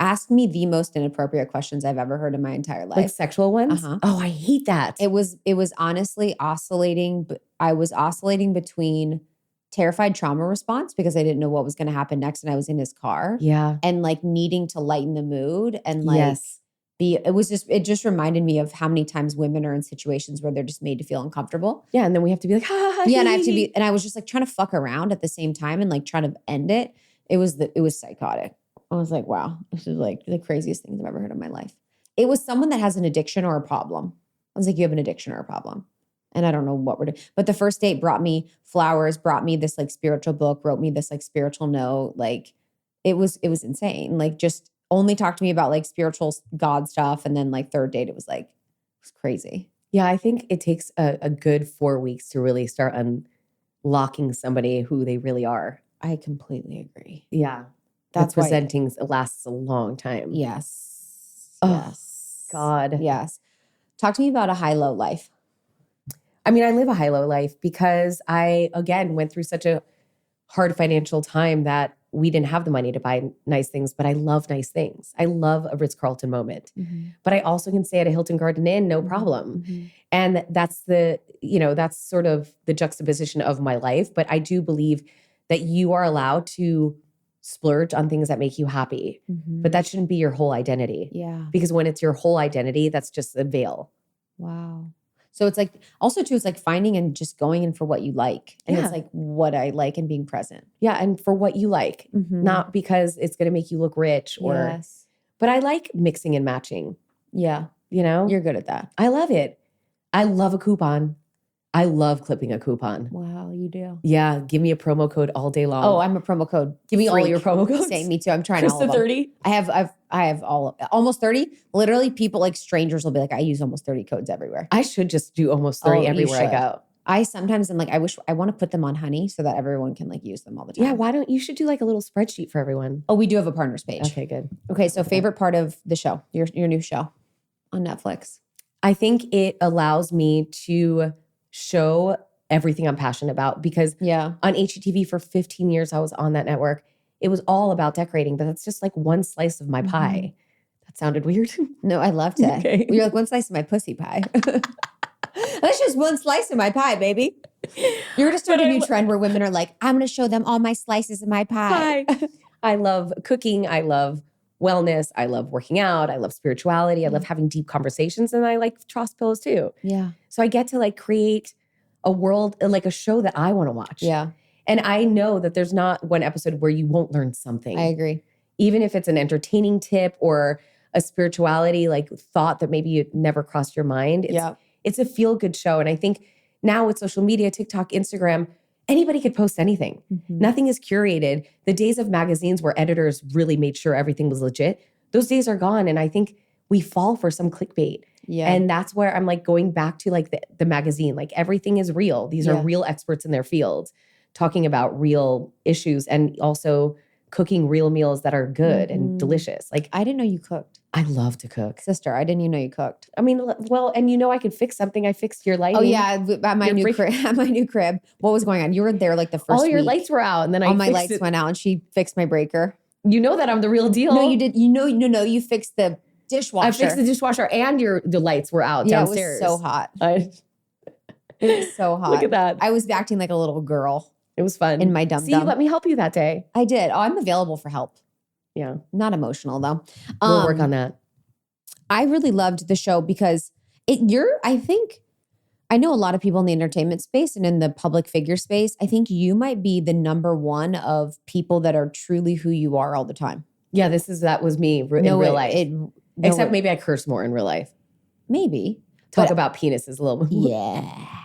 asked me the most inappropriate questions I've ever heard in my entire life. Like sexual ones? Uh-huh. Oh, I hate that. It was honestly oscillating. I was oscillating between terrified trauma response because I didn't know what was going to happen next, and I was in his car. Yeah. And like needing to lighten the mood and like yes. it just reminded me of how many times women are in situations where they're just made to feel uncomfortable. Yeah. And then we have to be like, ha, ha, ha. Yeah. And I have to be, and I was just like trying to fuck around at the same time and like trying to end it. It was psychotic. I was like, wow, this is like the craziest things I've ever heard in my life. It was someone that has an addiction or a problem. I was like, you have an addiction or a problem. And I don't know what we're doing. But the first date brought me flowers, brought me this like spiritual book, wrote me this like spiritual note. Like it was insane. Like just only talked to me about like spiritual God stuff. And then like third date, it was crazy. Yeah, I think it takes a good 4 weeks to really start unlocking somebody who they really are. I completely agree. Yeah. That's the presenting lasts a long time. Yes. Oh, yes. God. Yes. Talk to me about a high-low life. I mean, I live a high-low life because I, again, went through such a hard financial time that we didn't have the money to buy nice things, but I love nice things. I love a Ritz-Carlton moment. Mm-hmm. But I also can stay at a Hilton Garden Inn, no problem. Mm-hmm. And that's that's sort of the juxtaposition of my life. But I do believe that you are allowed to splurge on things that make you happy, but that shouldn't be your whole identity. Yeah. Because when it's your whole identity, that's just a veil. Wow. So it's like, also too, it's like finding and just going in for what you like. And it's like what I like and being present. Yeah. And for what you like, not because it's going to make you look rich but I like mixing and matching. Yeah. You know? You're good at that. I love it. I love a coupon. I love clipping a coupon. Wow, you do. Yeah, give me a promo code all day long. Oh, I'm a promo code. Give me all your promo codes. Same, me too. I'm trying Krista all of them. 30. I have almost 30. Literally, people like strangers will be like, I use almost 30 codes everywhere. I should just do almost 30 everywhere I go. I sometimes am like, I want to put them on Honey so that everyone can like use them all the time. Yeah, why don't you should do like a little spreadsheet for everyone? Oh, we do have a partners page. Okay, good. Okay, so favorite part of the show, your new show on Netflix. I think it allows me to show everything I'm passionate about because on HGTV for 15 years, I was on that network. It was all about decorating, but that's just like one slice of my pie. That sounded weird. No, I loved it. Okay. You're like one slice of my pussy pie. That's just one slice of my pie, baby. You're going to start a new trend where women are like, I'm going to show them all my slices of my pie. I love cooking. I love wellness. I love working out. I love spirituality. I love having deep conversations. And I like Tross pillows too. Yeah. So I get to like create a world, like a show that I want to watch. Yeah. And I know that there's not one episode where you won't learn something. I agree. Even if it's an entertaining tip or a spirituality like thought that maybe it never crossed your mind. It's a feel-good show. And I think now with social media, TikTok, Instagram, anybody could post anything. Nothing is curated. The days of magazines where editors really made sure everything was legit, those days are gone. And I think we fall for some clickbait. Yeah. And that's where I'm like going back to like the magazine, like everything is real. These are real experts in their fields talking about real issues and also cooking real meals that are good and delicious. Like I didn't know you cooked. I love to cook. Sister, I didn't even know you cooked. I mean, well, and I could fix something. I fixed your lighting. Oh yeah, at my new crib. What was going on? You were there like the first all your week. Lights were out and then all my lights went out and she fixed my breaker. You know that I'm the real deal. No, you did. No, you fixed the dishwasher. I fixed the dishwasher and the lights were out downstairs. It was so hot. It was so hot. Look at that. I was acting like a little girl. It was fun. In my dum-dum. See, let me help you that day. I did. Oh, I'm available for help. Yeah. Not emotional though. We'll work on that. I really loved the show because I know a lot of people in the entertainment space and in the public figure space. I think you might be the number one of people that are truly who you are all the time. Yeah, that was me in real life. Except maybe I curse more in real life. Maybe. Talk about penises a little bit. Yeah.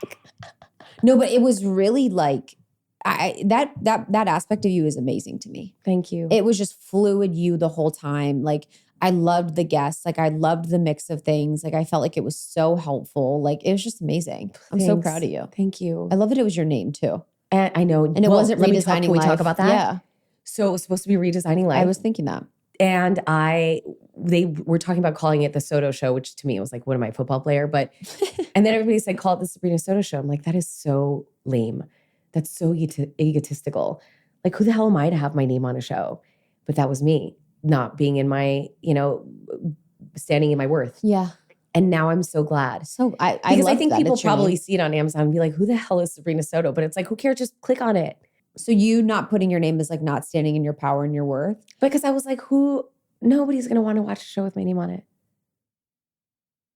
No, but it was really like, that aspect of you is amazing to me. Thank you. It was just fluid you the whole time. Like I loved the guests. Like I loved the mix of things. Like I felt like it was so helpful. Like it was just amazing. I'm so proud of you. Thank you. I love that it was your name too. And I know. And it wasn't redesigning Can we talk life. about that? Yeah. So it was supposed to be redesigning life. I was thinking that. And they were talking about calling it the Soto Show, which to me was like, what am I, a football player? But, and then everybody said, call it the Sabrina Soto Show. I'm like, that is so lame. That's so egotistical. Like, who the hell am I to have my name on a show? But that was me not being in my, standing in my worth. Yeah. And now I'm so glad. So because I think people probably see it on Amazon and be like, who the hell is Sabrina Soto? But it's like, who cares? Just click on it. So you not putting your name is like not standing in your power and your worth? Because I was like, nobody's going to want to watch a show with my name on it.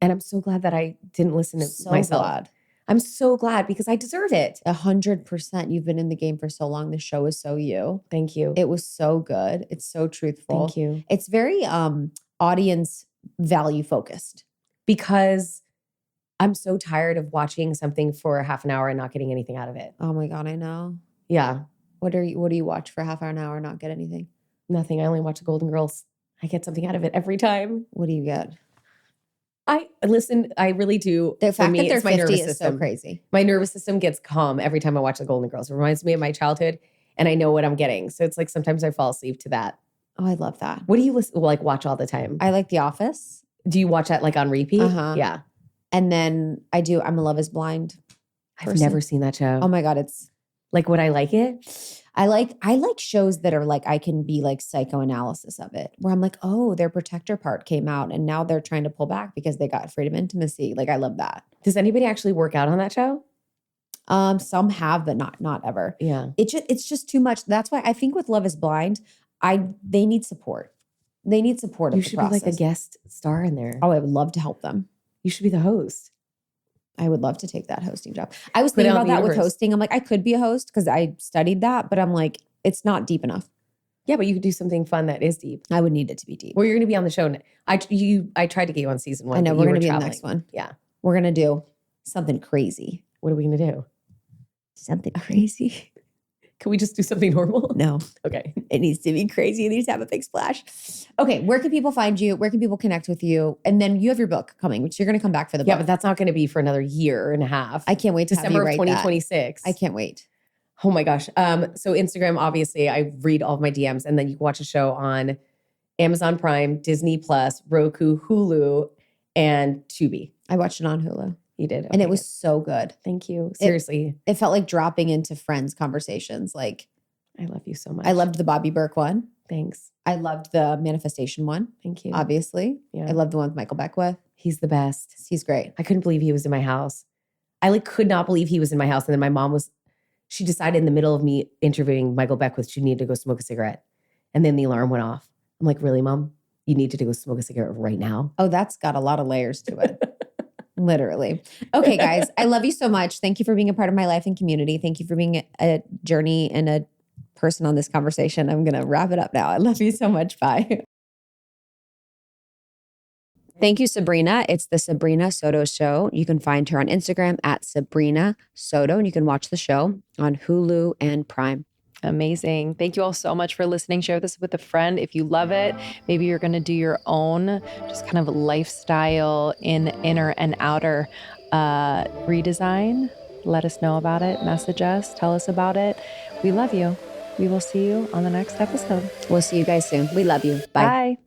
And I'm so glad that I didn't listen to myself. Glad. I'm so glad because I deserve it. 100%. You've been in the game for so long. The show is so you. Thank you. It was so good. It's so truthful. Thank you. It's very audience value focused. Because I'm so tired of watching something for half an hour and not getting anything out of it. Oh my God, I know. Yeah. What do you watch for half an hour and not get anything? Nothing. I only watch the Golden Girls. I get something out of it every time. What do you get? I really do. The fact that they're my 50 nervous is system. so crazy. My nervous system gets calm every time I watch the Golden Girls. It reminds me of my childhood and I know what I'm getting. So it's like sometimes I fall asleep to that. Oh, I love that. What do you watch all the time? I like The Office. Do you watch that like on repeat? Uh-huh. Yeah. And then I'm a Love is Blind person. I've never seen that show. Oh my God, it's like, would I like it? I like shows that are like, I can be like psychoanalysis of it, where I'm like, oh, their protector part came out and now they're trying to pull back because they got afraid of intimacy. Like I love that. Does anybody actually work out on that show? Some have, but not ever. Yeah. It's just too much. That's why I think with Love is Blind, they need support. They need support. You should be like a guest star in there. Oh, I would love to help them. You should be the host. I would love to take that hosting job. I was thinking about that with hosting. I'm like, I could be a host because I studied that, but I'm like, it's not deep enough. Yeah, but you could do something fun that is deep. I would need it to be deep. Well, you're going to be on the show. I tried to get you on season 1. I know, we're going to be in the next one. Yeah. We're going to do something crazy. What are we going to do? Something crazy. Can we just do something normal? No. Okay. It needs to be crazy. It needs to have a big splash. Okay. Where can people find you? Where can people connect with you? And then you have your book coming, which you're going to come back for the book. Yeah, but that's not going to be for another year and a half. I can't wait to December have you write of 2026. that. I can't wait. Oh my gosh. So Instagram, obviously, I read all of my DMs, and then you can watch a show on Amazon Prime, Disney Plus, Roku, Hulu, and Tubi. I watched it on Hulu. You did. Okay, and it was so good. Thank you. Seriously. It felt like dropping into Friends conversations. Like, I love you so much. I loved the Bobby Burke one. Thanks. I loved the manifestation one. Thank you. Obviously. Yeah. I loved the one with Michael Beckwith. He's the best. He's great. I couldn't believe he was in my house. I could not believe he was in my house. And then my mom she decided in the middle of me interviewing Michael Beckwith, she needed to go smoke a cigarette. And then the alarm went off. I'm like, really, Mom? You need to go smoke a cigarette right now? Oh, that's got a lot of layers to it. Literally. Okay, guys, I love you so much. Thank you for being a part of my life and community. Thank you for being a journey and a person on this conversation. I'm going to wrap it up now. I love you so much. Bye. Thank you, Sabrina. It's the Sabrina Soto Show. You can find her on Instagram at Sabrina Soto, and you can watch the show on Hulu and Prime. Amazing. Thank you all so much for listening. Share this with a friend if you love it. Maybe you're going to do your own just kind of lifestyle in inner and outer redesign. Let us know about it. Message us. Tell us about it. We love you. We will see you on the next episode. We'll see you guys soon. We love you. Bye. Bye.